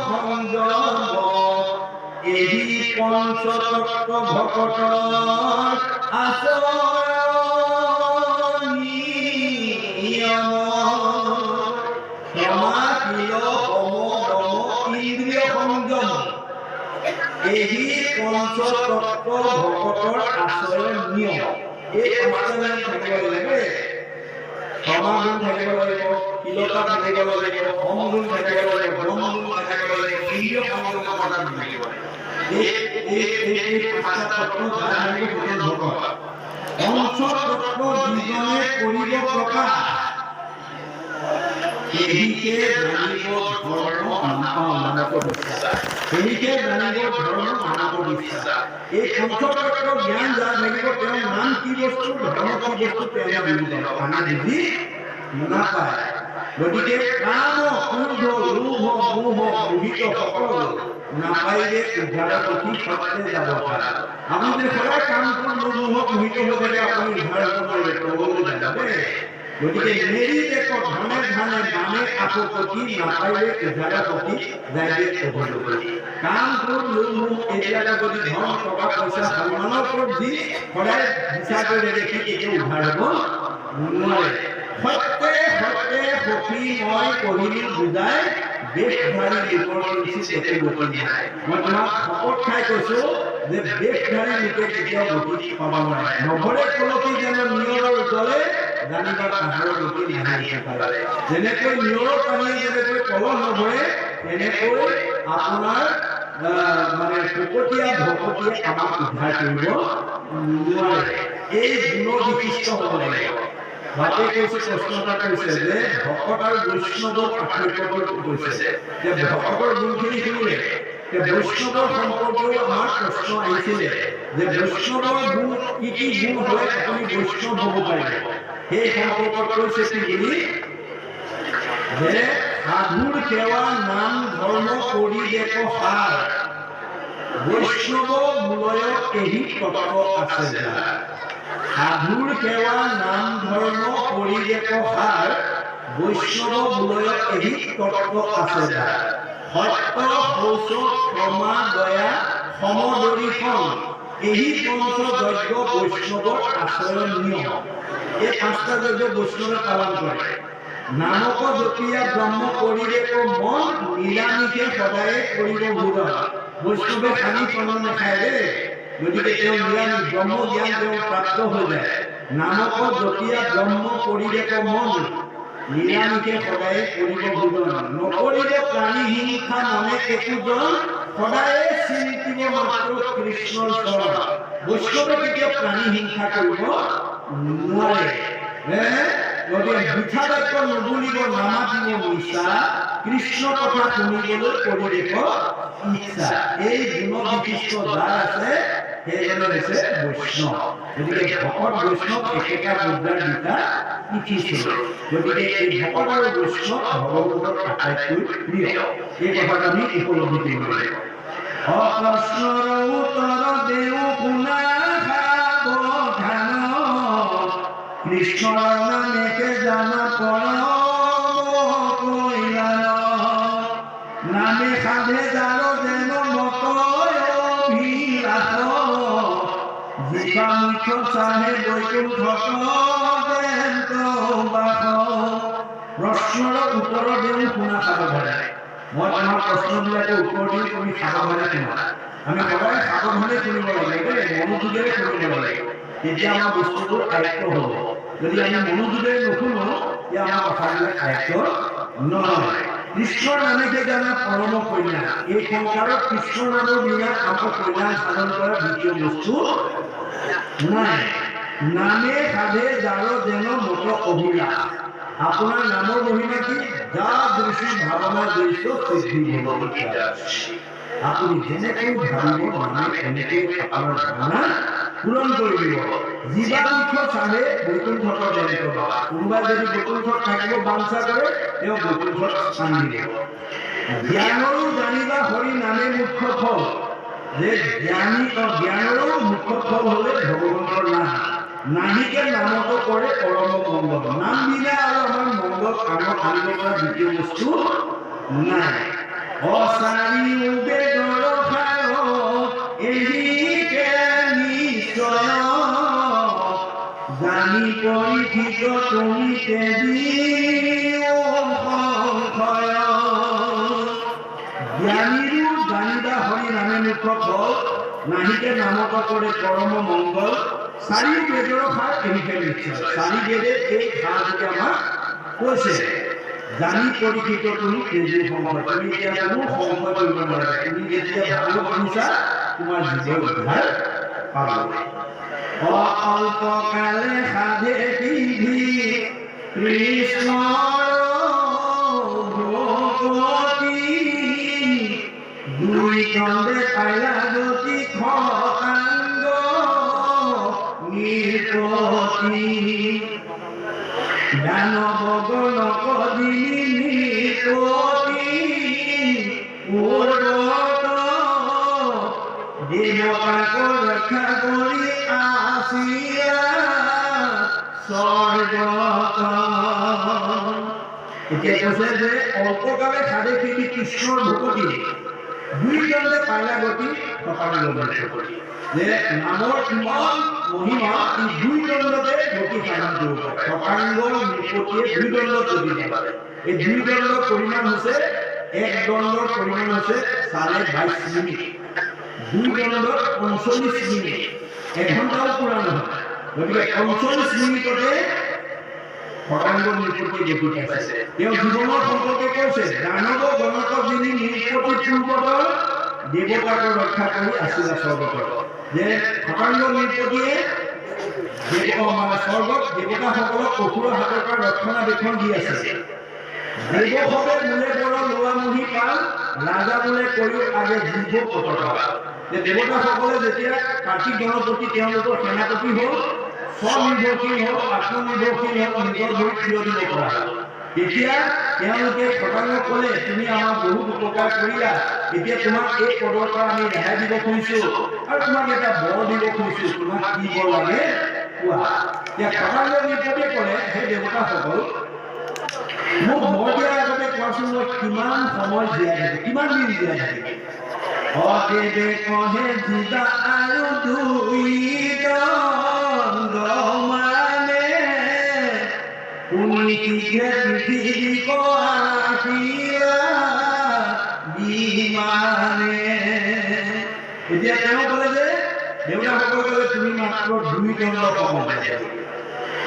সংযম এহি পঞ্চতত্ব ভকত আচৰণ ক্ষমাশীল সমদম ইন্দ্ৰিয় সংযম এহি পঞ্চতত্ব ভকতৰ আচৰণ নিয়ম। এই পাঁচটা নিয়ম থাকিব লাগে। ক্ষমাগুণ থাকিব লাগিব, শীলতা থাকিব লাগিব, সমগুণ থাকিব লাগিব, ব্ৰহ্মগুণ থাকিব লাগিব, ইন্দ্ৰিয় সংযম পদাৰ্থ থাকিব লাগিব। এই পাঁচটা তত্ত্ব যাৰ লাগিব সেই ভকত। পঞ্চতত্ত্ব যিজনে কৰিব প্ৰকাশ এহিকে জানিব ধৰ্ম মানৱ বিশ্বাস। এহিকে জানিব ধৰ্ম মানৱ বিশ্বাস। এই পঞ্চতত্ত্ব জ্ঞান যাৰ থাকিব তেওঁৰ নাম কি বস্তু, ধৰ্ম কি বস্তু তেওঁ বুজি পাব। আমি বুজি নাপায়। গতিকে কাম ক্ৰোধ লোভ মোহ মোহিত সকল নাপাইলে উদ্ধাৰৰ পথি সত্যে যাব পাৰে। আপুনি যদি সদায় কাম ক্ৰোধ লোভ মোহ মোহিত হৈ থাকে আপুনি উদ্ধাৰ হ'ব নোৱাৰিব, তললৈ যাব। গতিকে মেৰি দেখো ধনে ধনে বামে আপত্তি নাপাইলে উদ্ধাৰৰ পথি যাইলে অধোগতি। কাম ক্ৰোধ লোভ মোহ এইবিলাক যদি ধন টকা পইচা সন্মানৰ ওপৰত দি সদায় বিচাৰ কৰি দেখি কেতিয়াও উদ্ধাৰ হ'ব নোৱাৰে। সত্যে সত্যে সখী মই কহিলো বুজাই বেশধাৰী লোকৰ কিছু একো গতি নাই। মই তোমাক শপত খাই কৈছো যে বেশধাৰী লোকে কেতিয়াও গতি পাব নোৱাৰে। নভৰে কলকি যেন নিয়ৰৰ দৰে জানিবা তাহাৰৰ গতি নাহি পাৰে। যেনেকৈ নিয়ৰৰ পানীয়ে যেনেকৈ কলহ নভৰে তেনেকৈ আপোনাৰ মানে ভকতীয়া ভকতীয়ে আমাক উদ্ধাৰ কৰিব নোৱাৰে। এই গুণ বিশিষ্ট হ'ব লাগিব। ভাতে কৈছে প্ৰশ্ন এটা কৈছে যে ভকত আৰু বৈষ্ণৱৰ পাৰ্থক্য কৈছে যে ভকতৰ গুণখিনি শুনিলে বৈষ্ণৱৰ সম্পৰ্কেও আমাৰ প্ৰশ্ন আহিছিলে যে বৈষ্ণৱৰ গুণ কি কি গুণ হ'লে আপুনি বৈষ্ণৱ হ'ব পাৰিব। সেই সম্পৰ্কত কৈছে কি বুলি যে সাধুৰ সেৱা নাম ধৰ্ম কৰি দেখো সাৰ বৈষ্ণৱ মূলয় এহি তত্ত্ব আছে। সাধুৰ সেৱা নাম ধৰ্ম কৰি দেখো সাৰ বৈষ্ণৱ মূলয় এহি তত্ত্ব আছে। সত্য শৌচ ক্ষমা দয়া সমদৰ্শন এহি পঞ্চ যজ্ঞ বৈষ্ণৱৰ আচৰণ নিয়ম। এই পাঁচটা যজ্ঞ বৈষ্ণৱে পালন কৰে। নামক জপিয়া ব্ৰহ্ম কৰি দেখো মন নিৰামিষে সদায়ে কৰিব ভোজন। বৈষ্ণৱে খানি পান নাখায় দেই। গতিকে তেওঁ নিৰামিষ ব্ৰহ্ম জ্ঞান তেওঁ প্ৰাপ্ত হৈ যায়। নামক জপিয়া ব্ৰহ্ম কৰি দেখো মন নিৰামিষে সদায়ে কৰিব ভোজন। নকৰিব প্ৰাণী হিংসা মনে একোজন সদায়ে চিন্তিব মাত্ৰ কৃষ্ণৰ চৰণ। বৈষ্ণৱে কেতিয়াও প্ৰাণী হিংসা কৰিব নোৱাৰে। গতিকে মিঠা বাক্য নুবুলিব নামাতিব মিছা কৃষ্ণ কথা শুনিবলৈ কৰি দেখো ইচ্ছা। এই গুণ বিশিষ্ট যাৰ আছে সেইজনে হৈছে বৈষ্ণৱ। গতিকে ভকত বৈষ্ণৱ একেটা মুদ্ৰাৰ দুটা পিঠি স্বৰূপ। গতিকে এই ভকত আৰু বৈষ্ণৱ ভগৱন্তৰ আটাইতকৈ প্ৰিয়। এই কথাটো আমি উপলব্ধি কৰিব লাগিব। অপ্ৰশ্নৰ উত্তৰ দেও শুনা সাৱধান কৃষ্ণৰ নামেকে জানা পৰম কল্যাণ। নামে সাধে যাৰ যেন মত অভিলাষ জীৱা মুখ্য চাহে বৈকুণ্ঠত যেন বাস। প্ৰশ্নৰ উত্তৰ দেও শুনা সাৱধানে। মই তোমাৰ প্ৰশ্নবিলাকৰ উত্তৰ দিওঁ তুমি সাৱধানে শুনা। আমি সদায় সাৱধানে শুনিব লাগিব দেই, মনোযোগেৰে শুনিব লাগিব। তেতিয়া আমাৰ বস্তুবোৰ আয়ত্ত হ'ব। যদি আমি মনোযোগেৰে নুশুনো তেতিয়া আমাৰ কথাবিলাক আয়ত্ত নহয়। কৃষ্ণৰ নামেকে জানা পৰম কল্যাণ। এই সংসাৰত কৃষ্ণৰ নামৰ বিনা আমাৰ কল্যাণ সাধন কৰা দ্বিতীয় বস্তু নাই। নামে সাধে যাৰ যেন মত অভিলাষ। আপোনাৰ নামৰ মহিমা কি? যা দৃষ্টি ভাৱনা দৃশ্য সিদ্ধি ভগৱতীয়া। আপুনি যেনেকৈ ভাবিব নামে এনেকৈ আপোনাৰ ভাৱনা পূৰণ কৰি দিব। জীৱা মুখ্য চাহে বৈকুণ্ঠত যেন বাস। কোনোবাই যদি বৈকুণ্ঠত থাকিব বাঞ্ছা কৰে তেওঁ বৈকুণ্ঠত স্থান দিব। জ্ঞানৰো জানিবা হৰি নামে মুখ্য ফল। যে জ্ঞানৰো মুখ্য ফল হ'লে ভগৱন্তৰ নাম। নাহিকে নামত কৰে পৰম মংগল। নাম দিলে আৰু আমাৰ মংগল কামত আনিব পৰা দ্বিতীয় বস্তু নাই। অচাৰিও বেদৰ সাৰ এৰিকে নিশ্চয় জানি পৰীক্ষিত তুমি তেদিও সংশয়। জ্ঞানীৰো জানিবা হৰি নামে মুখ ফল নাহিকে নামত কৰে পৰম মংগল। চাৰি বেদৰ সাৰ এৰিকে নিশ্চয়। চাৰি বেদে এই সাৰটোকে আমাক কৈছে জানি পৰীক্ষিত তুমি তেদিও সংশয়। তুমি এতিয়া কোনো সংশয় কৰিব নালাগে। তুমি যেতিয়া ভাগৱত শুনিছা তোমাৰ জীৱন উদ্ধাৰ পাব। অল্পকালে সাধে সিদ্ধি কৃষ্ণৰ ভকতি দুই দণ্ডে পাইলা গতি খটাংগ নিপতি দানৱ গণক দিলি নিপতি উৰ্বত দেৱতাক ৰক্ষা কৰি আসিয়া স্বৰ্গত। এতিয়া কৈছে যে অল্পকালে সাধে সিদ্ধি কৃষ্ণৰ ভকতি দুই দণ্ডে পাইলা গতি খটাংগ নিপতি। যে নামৰ ইমান মহিমা ই দুই দণ্ডতে গতি সাধন কৰিব পাৰে। খটাংগ নিপতিয়ে দুই দণ্ডত গতি পাৰে। এই দুই দণ্ডৰ পৰিমাণ হৈছে এক দণ্ডৰ পৰিমাণ হৈছে 22.5 মিনিট। দুই দণ্ডত 45 মিনিট, এঘণ্টাও পুৰা নহয়। গতিকে 45 মিনিটতে খটাংগ নিপতিয়ে গতি পাইছে। তেওঁ জীৱনৰ সম্পৰ্কে কৈছে দানৱ গণক যিনি নিপতি পূৰ্বত দেৱতাক ৰক্ষা কৰি আছিলা স্বৰ্গত। যে খটাংগ নিপতিয়ে স্বৰ্গত দেৱতাসকলক অসুৰৰ হাতৰ পৰা ৰক্ষণাবেক্ষণ দি আছে। দেৱসৱে মূলে বৰ লোৱা মুহি পাল ৰাজা বোলে কৰিও আগে জীৱ পতকা। যে দেৱতাসকলে যেতিয়া কাৰ্তিক গণপতি তেওঁলোকৰ সেনাপতি হ'ল, স্বনিৰ্ভৰশীল হ'ল, আত্মনিৰ্ভৰশীল হ'ল, নিজৰ ভৰিত থিয় দিব পৰা হ'ল। তেতিয়া তেওঁলোকে খটাংগক ক'লে তুমি আমাক বহুত উপকাৰ কৰিলা, এতিয়া তোমাক এই পদৰ পৰা আমি ৰেহাই দিব খুজিছো আৰু তোমাক এটা বৰ দিব খুজিছো, তোমাক কি বৰ লাগে কোৱা। এতিয়া খটাংগ নিপতিয়ে ক'লে হে দেৱতাসকল মোক বৰ দিয়াৰ আগতে কোৱাচোন মই কিমান সময় জীয়াই থাকিম, কিমান দিন জীয়াই থাকিম। অদেৱে কহে জীৱা আৰু দুই দণ্ড মানে শুনি কিহে পৃথিৱী আহিলা বিমানে। এতিয়া তেওঁ ক'লে যে দেৱতাসকলে ক'লে তুমি মাত্ৰ দুই দণ্ড সময় পাইছা।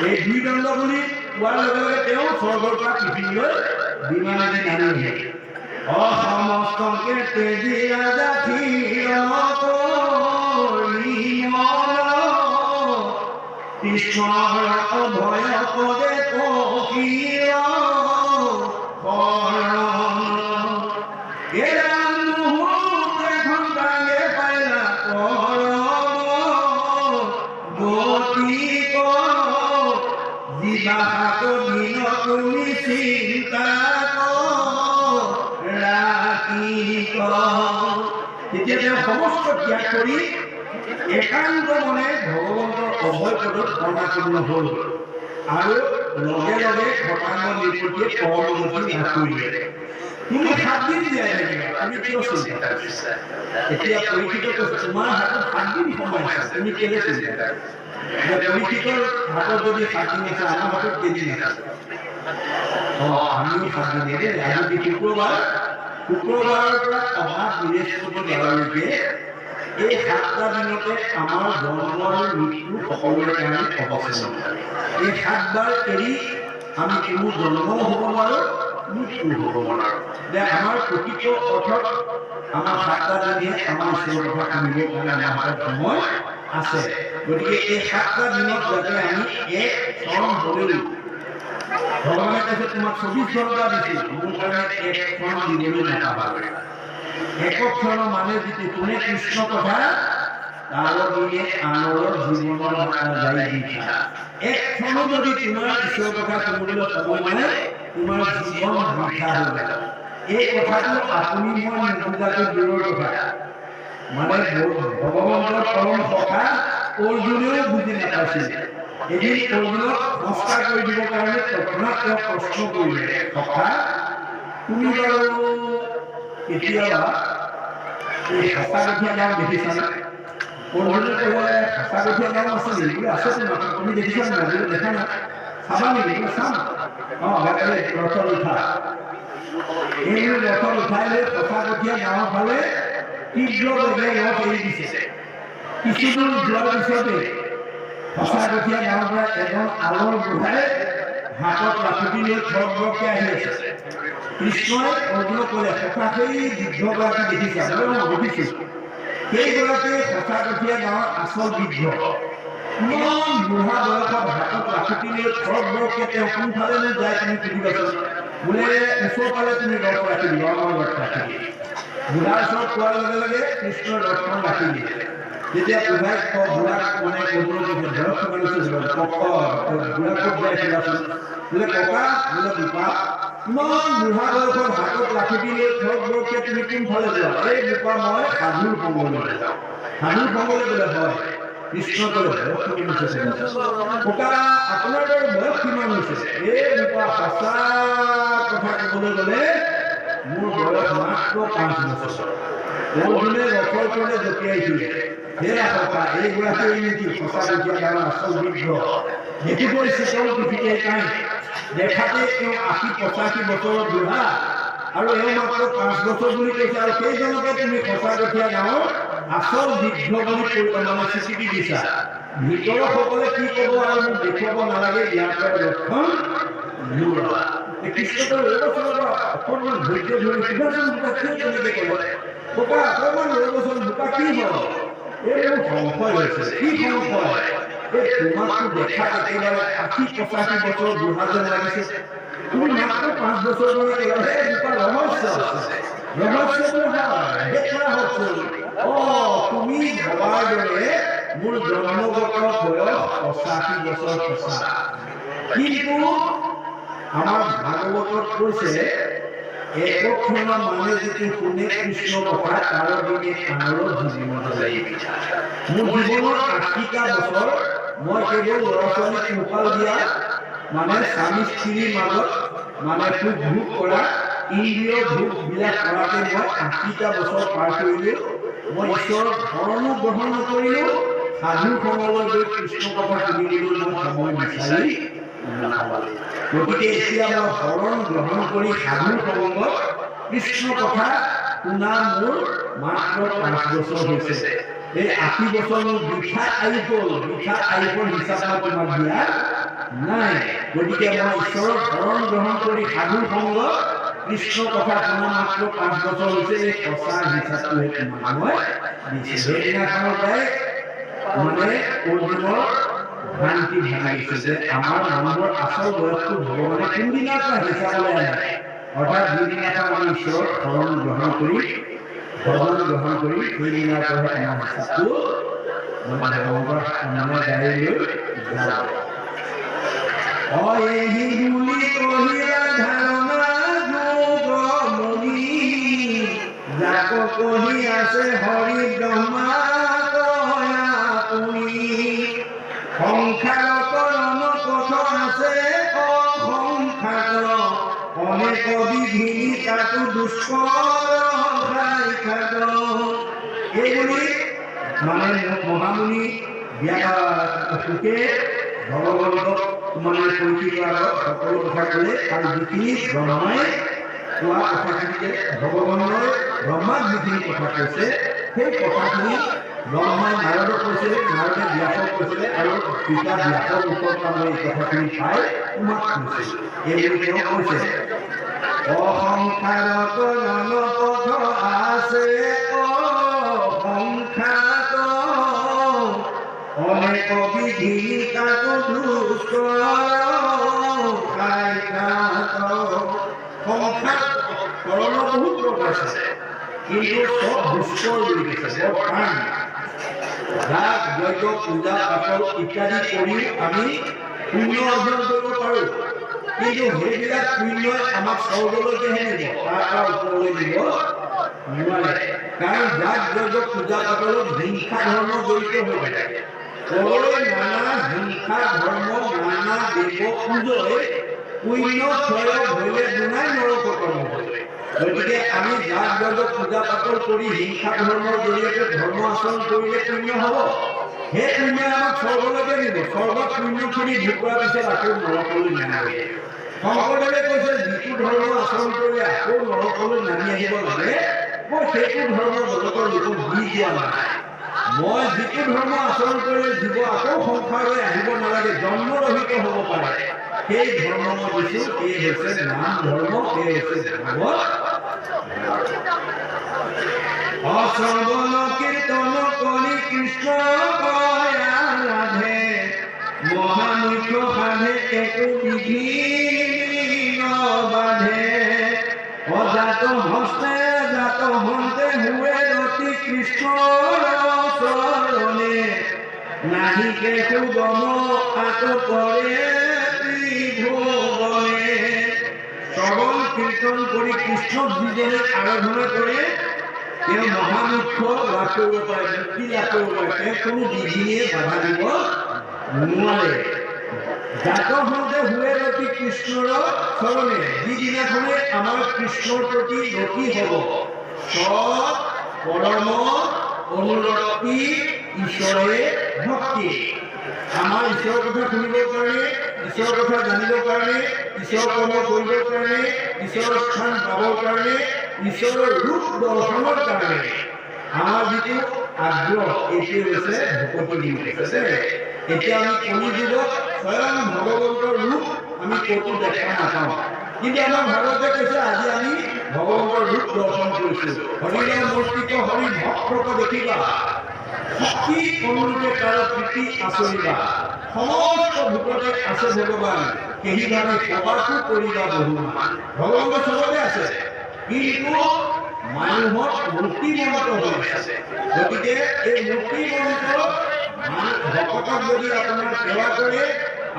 এই দুই দণ্ড বুলি কোৱাৰ লগে লগে তেওঁ স্বৰ্গৰ পৰা পৃথিৱীলৈ বিমানেদি নামি আহিলে। অসমস্তকে তেজিয়া জাতিৰ কৰি মন কৃষ্ণৰ অভয় পদে পকিৰ শৰণ। এৰা মুহূৰ্তে ঘণ্টাকে পাইলা পৰম গতি জীৱা হাত দিন তুমি চিন্তা তেতিয়া তেওঁ সমস্ত ত্যাগ কৰি একান্ত মনে ভগৱন্তৰ অভয় পদত শৰণাপন্ন হ'ল আৰু লগে লগে খটাংগ নিপতিয়ে পৰমগতি লাভ কৰিলে। তুমি 7 দিন জীয়াই থাকিবা, তুমি কিয় চিন্তা কৰিছা? এতিয়া পৰীক্ষিত কৈছে তোমাৰ হাতত 7 দিন সময় আছে, তুমি কেলে চিন্তা কৰিছা? পৰীক্ষিতৰ হাতত যদি 7 দিন আছে, আমাৰ হাতত কেইদিন আছে? আমিও 7 দিন দেই। আজি শুক্ৰবাৰ, শুক্ৰবাৰৰ পৰা অহা বৃহস্পতিবাৰলৈকে এই 7টা দিনতে আমাৰ জন্ম আৰু মৃত্যু সকলোৰে কাৰণে অৱচেতন। এই 7 বাৰ এৰি আমি কোনো জন্মও হ'ব নোৱাৰো, মৃত্যু হ'ব নোৱাৰো। যে আমাৰ প্ৰকৃত অৰ্থত আমাৰ 7টা দিনে আমাৰ ঈশ্বৰৰ কথা শুনিবৰ কাৰণে আমাৰ হাতত সময় আছে। গতিকে এই 7টা দিনত যাতে আমি এক ক্ষণ হ'লেও ভগৱানে কৈছে তোমাক 24 ঘণ্টা দিছিল, মোৰ কাৰণে এক ক্ষণ দিবলৈ নাপাবা। এক ক্ষণ মানে যিটো কোনে কৃষ্ণ কথা তাৰ দিনে আনৰ জীৱনৰ যাই দিছা। এক ক্ষণ যদি তোমাৰ ঈশ্বৰৰ কথা শুনিবলৈ সময় নাই, তোমাৰ জীৱন বৃথা হৈ যাব। এই কথাটো আপুনি মই নুবুজাটো দূৰৰ কথা। মানে ভগৱন্তৰ পৰম সখা অৰ্জুনেও বুজি নাপাইছিল। এদিন অৰ্জুনক নমস্কাৰ কৰি দিবৰ কাৰণে তৎক্ষণাৎ তেওঁ প্ৰশ্ন কৰিলে সখা তুমি বাৰু কেতিয়াবা এই সঁচাকঠীয়া গাঁও দেখিছানে? অৰ্জুনে ক'লে সঁচাকঠীয়া গাঁও আছে নেকি? বোলে আছে তোমাৰ, তুমি দেখিছা নাই? বোলে দেখা নাই। চাবা নেকি? বোলে চাম। গাড়ী ৰথত উঠা। এই ৰথত উঠাই লৈ সঁচাকঠীয়া গাঁৱৰ ফালে তীব্ৰ বেগেৰে ৰথ এৰি দিছে। কিছুদূৰ যোৱাৰ পিছতে সঁচাকঠীয়া গাঁৱৰ পৰা এজন আলৰ বুঢ়াই হাতত লাখুটি লৈ থৰথৰকৈ আহি আছে। কৃষ্ণই অৰ্জুনক ক'লে সঁচা সেই বৃদ্ধগৰাকী দেখিছা? বোলে মই দেখিছোঁ। সেইগৰাকীয়ে সঁচাকঠীয়া গাঁৱৰ আচল বৃদ্ধ। ইমান বুঢ়া বয়সত হাতত লাখুটি লৈ থৰথৰকৈ তেওঁ কোনফালেনো যায় তুমি সুধিবাচোন। বোলে ওচৰ পালে তুমি ৰথ ৰাখি দিবা, মই ৰথ ৰাখি দিম। বুঢ়াৰ ওচৰত পোৱাৰ লগে লগে কৃষ্ণই ৰথখন ৰাখি দিলে। যেতিয়া বুঢ়াই বুঢ়াক মানে ক'বলৈ কৈছে বয়স কিমান হৈছে? বুঢ়া ক'ত যাইছিলাচোন? বোলে ককা, বোলে বোপা ইমান বুঢ়া বয়সত হাতত লাখুটি লৈ থৰথৰকৈ তুমি কোনফালে যোৱা? এই বোপা মই সাধুৰ সংগলৈ যাওঁ। সাধুৰ সংগলৈ বোলে হয়। কৃষ্ণ ক'লে বয়স কিমান হৈছে? ককা আপোনাৰ বাৰু বয়স কিমান হৈছে? এই বোপা সঁচা কথা ক'বলৈ গ'লে মোৰ বয়স মাত্ৰ 5 বছৰ। অৰ্জুনে ৰথৰ তলে জঁপিয়াইছিলে। হেৰা ককা এইগৰাকী নেকি সঁচাকঠীয়া গাঁৱৰ আচল বৃদ্ধ? দেখিবই শীতল পৃথিৱীৰ কাঁই, দেখাতে তেওঁ 80-85 বছৰৰ বুঢ়া আৰু এওঁ মাত্ৰ 5 বছৰ বুলি কৈছে। আৰু সেইজনকে তুমি সঁচাকঠীয়া গাঁৱৰ আচল বৃদ্ধ বুলি মানে স্বীকৃতি দিছা। ভিতৰৰ সকলে কি ক'ব আৰু মোক দেখুৱাব নালাগে, ইয়াৰ পৰা ৰথখন নোলোৱা। কৃষ্ণৰ অকণমান ধৈৰ্য ধৰি সুধাচোন বোকা কিয় তেনেকৈ ক'লে? বোকা অকণমান ৰ'বচোন, বোকা কি হ'ল? এই মোৰ সংশয় হৈছে। কি সংশয়? এই তোমাকতো দেখাত একেবাৰে 80-85 বছৰ বুঢ়া যেন লাগিছে। তুমি মাত্ৰ 5 বছৰ বুলি ক'লা। এই বোকা ৰহস্য আছে। ৰহস্যটো হয় দেখুওৱা হওকচোন। তুমি ভবাৰ দৰে মোৰ জন্মগত বয়স 85 বছৰ সঁচা, কিন্তু আমাৰ ভাগৱতত কৈছে একক্ষণ মানে যিটো শুনে কৃষ্ণ কথা তাৰ দিনে আনৰ জীৱনত যায় পিঠা। মোৰ জীৱনৰ 80টা বছৰ মই কেৱল ল'ৰা ছোৱালীক পোহপাল দিয়া মানে স্বামী স্ত্ৰীৰ মাজত মানে সুখ ভোগ কৰা ইন্দ্ৰিয় ভোগবিলাক কৰাতে মই 80টা বছৰ পাৰ কৰিলোঁ। মই ঈশ্বৰৰ শৰণো গ্ৰহণ নকৰিলোঁ। সাধু সংগলৈ গৈ কৃষ্ণ কথা শুনিবলৈ মই সময় বিচাৰি নাপালোঁ। গতিকে এতিয়া মই শৰণ গ্ৰহণ কৰি সাধু সংগত কৃষ্ণ কথা শুনা মোৰ মাত্ৰ 5 বছৰ হৈছে। এই 80 বছৰ মোৰ বৃথা আয়ুসৰ হিচাপ মই তোমাক দিয়া নাই। গতিকে মই ঈশ্বৰৰ শৰণ গ্ৰহণ কৰি সাধু সংগত কৃষ্ণ কথা শুনা মাত্ৰ 5 বছৰ হৈছে। এই সঁচা হিচাপটোহে তোমাক মই দিছোঁ। সেইদিনাখনৰ পৰাই মানে অৰ্জুনৰ ভ্ৰান্তি ভাঙিছে যে আমাৰ মানুহৰ আচল বয়সটো ভগৱানে কোনদিনাৰ পৰা হিচাপলৈ আনে। অৰ্থাৎ যিদিনাখন আমি ঈশ্বৰৰ শৰণ গ্ৰহণ কৰি ভজন গ্ৰহণ কৰি সেইদিনাৰ পৰাহে আমাৰ হিচাপটো মানে ভগৱানৰ গাড়ী লৈ যাব। এহি বুলি কহিলা ধাৰণা যোগ মুনি, যাক কহি আছে হৰি ব্ৰহ্মা সংসাৰত পথ আছে অসংখ্যাত, অনেক বিধিনি তাতো দুষ্কৰ্ষাত। এইবুলি মানে মহামুনি সুখে ভগৱন্তক মানে পৰিচিত আগত সকলো কথা ক'লে। আৰু যিখিনি ব্ৰহ্মাই কোৱা কথাখিনিকে ভগৱানৰ ব্ৰহ্মাক যিখিনি কথা কৈছে সেই কথাখিনি ব্ৰহ্মাই নাৰদক কৈছিলে, নাৰদে ব্যাসক কৈছিলে, আৰু পিতা ব্যাসৰ ওপৰত এই কথাখিনি পাই তোমাক কৈছিল। এইবুলি তেওঁ কৈছে অসংসাৰত নলপথ আছে অসংখ্যাত, অনেক বিধি তাতো দুষ্কৰ্ষাত। সংসাৰ কৰণৰ বহুত প্ৰকাশ আছে, কিন্তু চব দুষ্কৰ বুলি কৈছে। বৰ টান যাগ যজ্ঞ পূজা পাতল ইত্যাদি কৰি আমি পুণ্য অৰ্জন কৰিব পাৰোঁ, কিন্তু সেইবিলাক পুণ্যই আমাক স্বৰ্গলৈকেহে নিব, তাৰ পৰা ওপৰলৈ নিব নোৱাৰে। কাৰণ যাগ যজ্ঞ পূজা পাতলত হিংসা ধৰ্ম জড়িত হৈ থাকে। তলৈ নানা হিংসা ধৰ্ম নানা দেৱ পূজয় পুণ্য ক্ষয় হইলে দুনাই নৰকতম গতিকে আমি জাত জগত পূজা পাতল কৰি হিংসা ধৰ্মৰ জৰিয়তে ধৰ্ম আচৰণ কৰিলে পুণ্য হ'ব সেই পুণ্য আমাক স্বৰ্গলৈকে নিব স্বৰ্গত পুণ্যখিনি ভোগ কৰাৰ পিছত আকৌ নৰকলৈ নামিব শংকৰদেৱে কৈছে যিটো ধৰ্ম আচৰণ কৰিলে আকৌ নৰকলৈ নামি আহিব লাগে মই সেইটো ধৰ্ম জগতৰ লোকক দি দিয়া নাই মই যিটো ধৰ্ম আচৰণ কৰিলে জীৱ আকৌ সংসাৰলৈ আহিব নালাগে জন্মৰহিত হ'ব পাৰে সেই ধৰ্ম মই দিছোঁ এই হৈছে নাম ধৰ্ম এই হৈছে ভাগৱত অশ্ৰৱণ কীৰ্তন কৰি কৃষ্ণ কয় ৰাধে মহামুখ্য সাধে একো বিধি বাধে অজাত হস্তে জাত হন্তে হুৱে ৰতি কৃষ্ণৰ চৰণে নাহিকে সুগম আত কৰে ত্ৰিভুৱনে শ্ৰৱণ কীৰ্তন কৰি কৃষ্ণক যিজনে আৰাধনা কৰে তেওঁ মহামুখ্য লাভ কৰিব পাৰে মুক্তি লাভ কৰিব পাৰে তেওঁ কোনো বিধিয়ে বাধা দিব নোৱাৰে জাত হওঁতে হুৱে ৰতি কৃষ্ণৰ চৰণে যিদিনাখনে আমাৰ কৃষ্ণৰ প্ৰতি ৰতি হ'ব সৎ পৰম অনুৰক্তি ঈশ্বৰে ভক্তি আমাৰ ঈশ্বৰৰ কথা শুনিবৰ কাৰণে ঈশ্বৰৰ কথা জানিবৰ কাৰণে ঈশ্বৰৰ কৰ্ম কৰিবৰ কাৰণে ঈশ্বৰৰ স্থান পাবৰ কাৰণে ঈশ্বৰৰ ৰূপ দৰ্শনৰ কাৰণে আমাৰ যিটো আগ্ৰহ এইটোৱে হৈছে ভকতি দিছে এতিয়া আমি কলি যুগত স্বয়ং ভগৱন্তৰ ৰূপ আমি ক'তো দেখা নাপাওঁ কিন্তু আমাৰ ভাগৱতে কৈছে আজি আমি ভগৱন্তৰ ৰূপ দৰ্শন কৰিছোঁ হৰিনাম মূৰ্তিক হৰি ভক্তক দেখিবা শক্তি অনুৰূপে তাৰ প্ৰীতি আচৰিবা সমস্ত ভূততে আছে ভগৱান কেহিভাৱে কবাটো কৰিবা বহুমান ভগৱন্ত চবতে আছে কিন্তু মানুহত মূৰ্তিমন্ত হৈ আছে গতিকে এই মূৰ্তিমন্ত ভকতক যদি আপোনাৰ সেৱা কৰে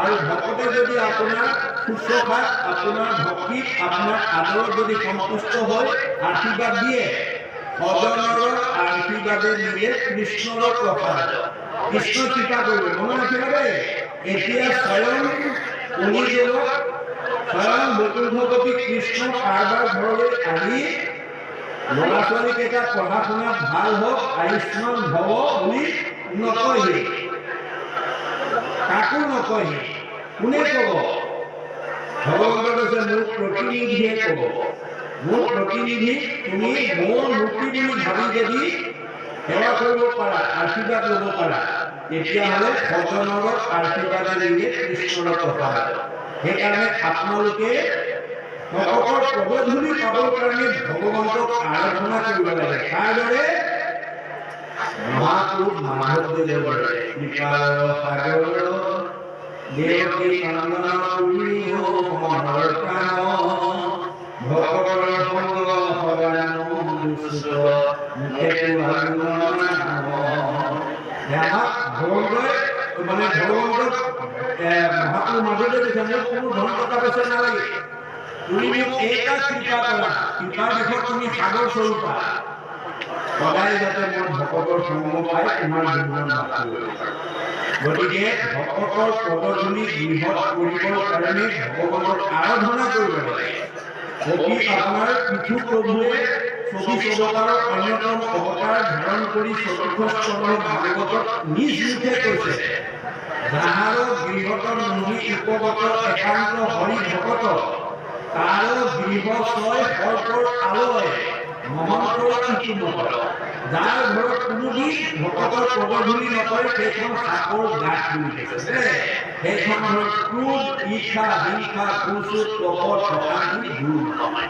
আৰু ভকতে যদি আপোনাৰ শুশ্ৰূষাত আপোনাৰ ভক্তিত আপোনাৰ আদৰত যদি সন্তুষ্ট হয় আশীৰ্বাদ দিয়ে ভজনৰ আশীৰ্বাদে নিলে কৃষ্ণৰ প্ৰসাদ কৃষ্ণ কৃপা কৰিব মনত ৰাখিব দেই এতিয়া স্বয়ং কলিযুগত স্বয়ং বৈকুণ্ঠপতি কৃষ্ণ কাৰোবাৰ ঘৰলৈ আহি ল'ৰা ছোৱালীকেইটা পঢ়া শুনাত ভাল হওক আয়ুষ্মান ভৱ বুলি নকয়হি কাকো নকয়হি কোনে ক'ব ভগৱন্ত কৈছে মোক প্ৰতিনিধিয়ে ক'ব মোৰ প্ৰতিনিধি তুমি মোৰ মূৰ্তি বুলি ভাবি যদি সেৱা কৰিব পাৰা আশীৰ্বাদ ল'ব পাৰা তেতিয়াহ'লে ভজনৰ আশীৰ্বাদে দিলে কৃষ্ণৰ প্ৰসাদ সেইকাৰণে আপোনালোকে ভকতৰ প্ৰবোধনী পাবৰ কাৰণে ভগৱন্তক আৰাধনা কৰিব লাগে কাৰ দৰে মহাপুৰুষ মাধৱদেৱৰ দৰে কৃপাৰ সাগৰ দেৱকী নন্দন পুৰী মনৰ প্ৰাণ ভকতৰ সংগ সদানন্দ দুষ্ট মুখে ভগৱন্তই মানে ভগৱন্তক মহাপুৰুষ মাধৱদেৱে কৈছে মোক কোনো ধন টকা পইচা নালাগে তুমি মোক এটা কৃপা কৰা কৃপাৰ দিশত তুমি সাগৰ স্বৰূপা সদায় যাতে মই ভকতৰ সংগ পাই তোমাৰ জীৱন লাভ কৰিব গতিকে ভকতৰ পদধূলি গৃহত কৰিবৰ কাৰণে ভগৱন্তক আৰাধনা কৰিব লাগে অতি আপোনাৰ পৃথু প্ৰভুৱে 24 অৱতাৰৰ অন্যতম অৱতাৰ ধাৰণ কৰি চতুৰ্থ স্কন্ধ ভাগৱতত নিজ মুখে কৈছে যাহাৰ গৃহত নহি উপগত একান্ত হৰি ভকত তাৰ গৃহ ছয় সৰ্পৰ আলয় মহন্তৰ ইতিমত যাৰ ঘৰত কোনোদিন ভকতৰ পদধূলি নকৰে সেইখন সাপৰ গাঁত বুলি কৈছে সেইখন ঘৰত ক্ৰোধ ঈৰ্ষা হিংসা কুচুত কপট অশান্তি দূৰ নহয়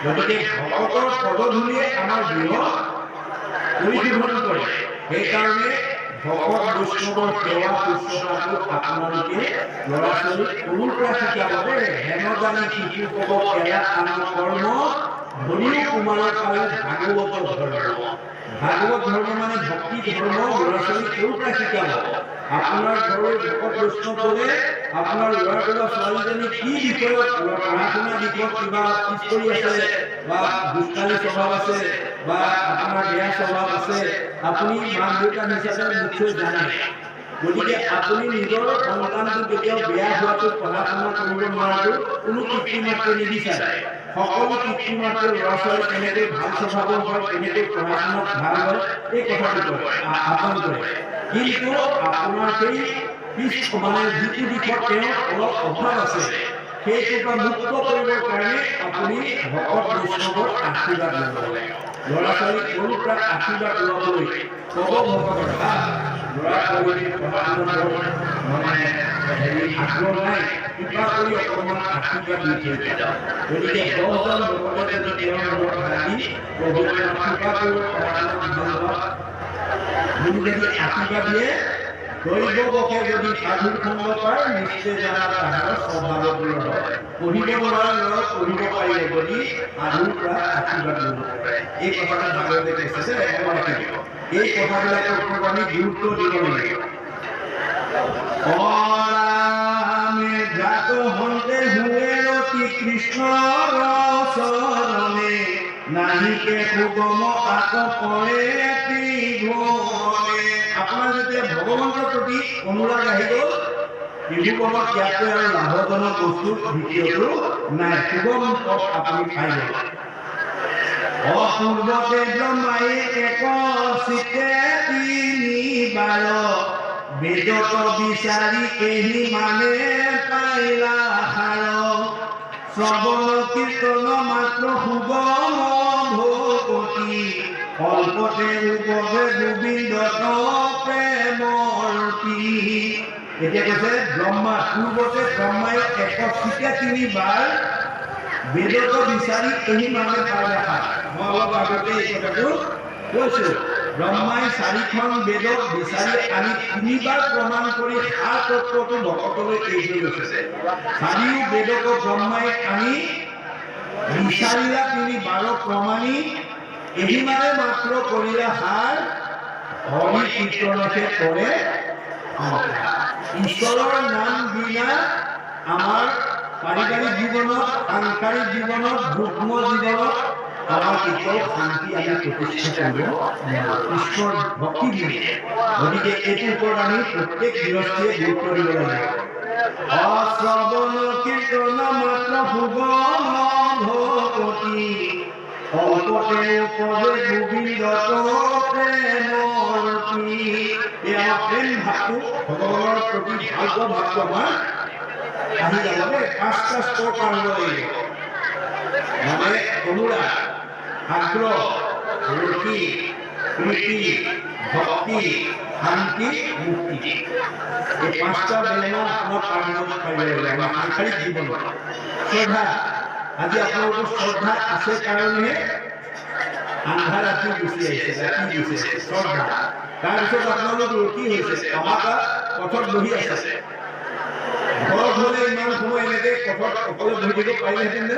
গতিকে ভকতৰ পদধূলিয়ে আমাৰ গৃহ পৰিশোধন কৰে সেইকাৰণে ভকত বৈষ্ণৱৰ সেৱা শুশ্ৰূষাটো আপোনালোকে ল'ৰা ছোৱালীক সৰুৰ পৰা শিকাব পাৰে হেন জানি শিশু ক'ব কেৰা আনৰ কৰ্ম ধৰিও কুমাৰৰ কালে ভাগৱত ধৰ্ম ভাগৱত ধৰ্ম মানে ভক্তি ধৰ্ম ল'ৰা ছোৱালীক সৰুৰ পৰা শিকাব আপোনাৰ ঘৰৰ ভকত বৈষ্ণৱ হ'লে আপোনাৰ ল'ৰা ছোৱালীজনী কি বিষয়ত পঢ়া শুনা দিশত কিবা পিছ কৰি আছে বা দুষ্টালি স্বভাৱ আছে বা আপোনাৰ বেয়া স্বভাৱ আছে আপুনি মাক দেউতাক হিচাপে নিশ্চয় জানে গতিকে আপুনি নিজৰ সন্তানটো কেতিয়াও বেয়া হোৱাটো পঢ়া শুনা কৰিব নোৱাৰাটো কোনো পিতৃ মাতৃয়ে নিবিচাৰে। সকলো পিতৃ মাতৃৰ ল'ৰা ছোৱালী কেনেকৈ ভাল স্বভাৱৰ হয়, কেনেকৈ পঢ়া শুনাত ভাল হয়, এই কথাটো কয় আহ্বান কৰে। কিন্তু আপোনাৰ সেই যিটো দিশত তেওঁৰ অলপ অভাৱ আছে, সেইটোৰ পৰা মুক্ত কৰিবৰ কাৰণে আপুনি ভকত বৈষ্ণৱৰ আশীৰ্বাদ ল'ব লাগিব। ল'ৰা ছোৱালীক সৰুৰ পৰা আশীৰ্বাদ ল'বলৈ ক'ব ভকতৰ ল'ৰা ছোৱালী পঢ়া শুনা মানে আগ্ৰহ নাই, কিবা কৰি অকণমান আশীৰ্বাদ দি থৈ যাওক। গতিকে 10জন ভকতে যদি তেওঁৰ লগত লাগি প্ৰভুৱে কৃপা কৰিব পঢ়া শুনাত ভাল হোৱা বুলি যদি আশীৰ্বাদ দিয়ে, দৈৱকে যদি সাধুৰ সংগ পায় নিশ্চয় জানা তাহাঁতৰ স্বভাৱত দূৰ হয়। পঢ়িব নোৱাৰা ল'ৰা পঢ়িব পাৰিব যদি সাধুৰ পৰা আশীৰ্বাদ ল'ব পাৰে। এই কথাটো ভাগৱতে কৈছে যে মনত ৰাখিব। এই কথাবিলাকৰ ওপৰত আমি গুৰুত্ব দিব লাগিব। অৰামে জাত হন্তে হুৱে অতি কৃষ্ণৰ চৰণে, নাহিকে সুগম আত পৰে ত্ৰিভুৱনে। আপোনাৰ যেতিয়া ভগৱন্তৰ প্ৰতি অনুৰাগ আহি গ'ল, ত্ৰিভুৱনত ইয়াতকৈ আৰু লাভজনক বস্তু দ্বিতীয়টো নাই। সুগম পথ আপুনি পাই গ'ল। অপূৰ্বতে ব্ৰহ্মাই এক চিতে তিনিবাৰ, বেদত বিচাৰি কেহি মানে পাইলা সাৰ। শ্ৰৱণ কীৰ্তন মাত্ৰ সুগম ভকতি, কল্পতে উপবে গোবিন্দত প্ৰেমৰতি। এতিয়া কৈছে ব্ৰহ্মা, পূৰ্বতে ব্ৰহ্মাই 103বাৰ বেদত বিচাৰি কেহি মানে পাইলা সাৰ। মই অলপ আগতে এই কথাটো কৈছো। ব্ৰহ্মাই 4খন বেদক বিচাৰি আনি 3বাৰ প্ৰমাণ কৰি সাৰ তত্ত্বটো ভকতলৈ এৰি থৈ গৈছে। 4 বেদক ব্ৰহ্মাই আনি বিচাৰিলা 3বাৰ প্ৰমাণী, এহিমানে মাত্ৰ কৰিলা সাৰ, হৰি কীৰ্তনতে কৰে। ঈশ্বৰৰ নাম বিনা আমাৰ পাৰিবাৰিক জীৱনত, সাংসাৰিক জীৱনত, যুগ্ম জীৱনত আমাৰ কেতিয়াও শান্তি আমি প্ৰতিষ্ঠা কৰিব নোৱাৰোঁ, ঈশ্বৰৰ ভক্তি বিনে। গতিকে এইটোৰ ওপৰত আমি প্ৰত্যেক গৃহস্থীয়ে গুৰুত্ব দিব লাগিব। অশ্ৰৱণ কীৰ্তন মাত্ৰ সুগম ভকতি, কল্পতে উপবে গোবিন্দত প্ৰেমৰতি। এই আমাৰ প্ৰেম ভাৱটো, ভগৱানৰ প্ৰতি ভালপোৱা ভাৱটো আমাৰ আহি যাব দেই। 5টা স্তৰ পাৰ হ'ব লাগিব। মানে অনুৰাগ, আগ্ৰহ, ৰতি, প্ৰীতি, ভক্তি, শান্তি, মুক্তি। এই 5টা বেলেগ আপোনাৰ পাৰ পাৰিব লাগিব আমাৰ সাংসাৰিক জীৱনত। শ্ৰদ্ধা, আজি আপোনালোকৰ শ্ৰদ্ধা আছে কাৰণেহে আন্ধাৰ ৰাতি গুচি আহিছে, ৰাতি গুচি আহিছে শ্ৰদ্ধা। তাৰপিছত আপোনালোক ৰতি হৈছে, অহাকা পথত বহি আছে। ঘৰত হ'লে ইমান সময় এনেকে পথত অকলে বহি থাকিব পাৰিলেহেঁতেন নে?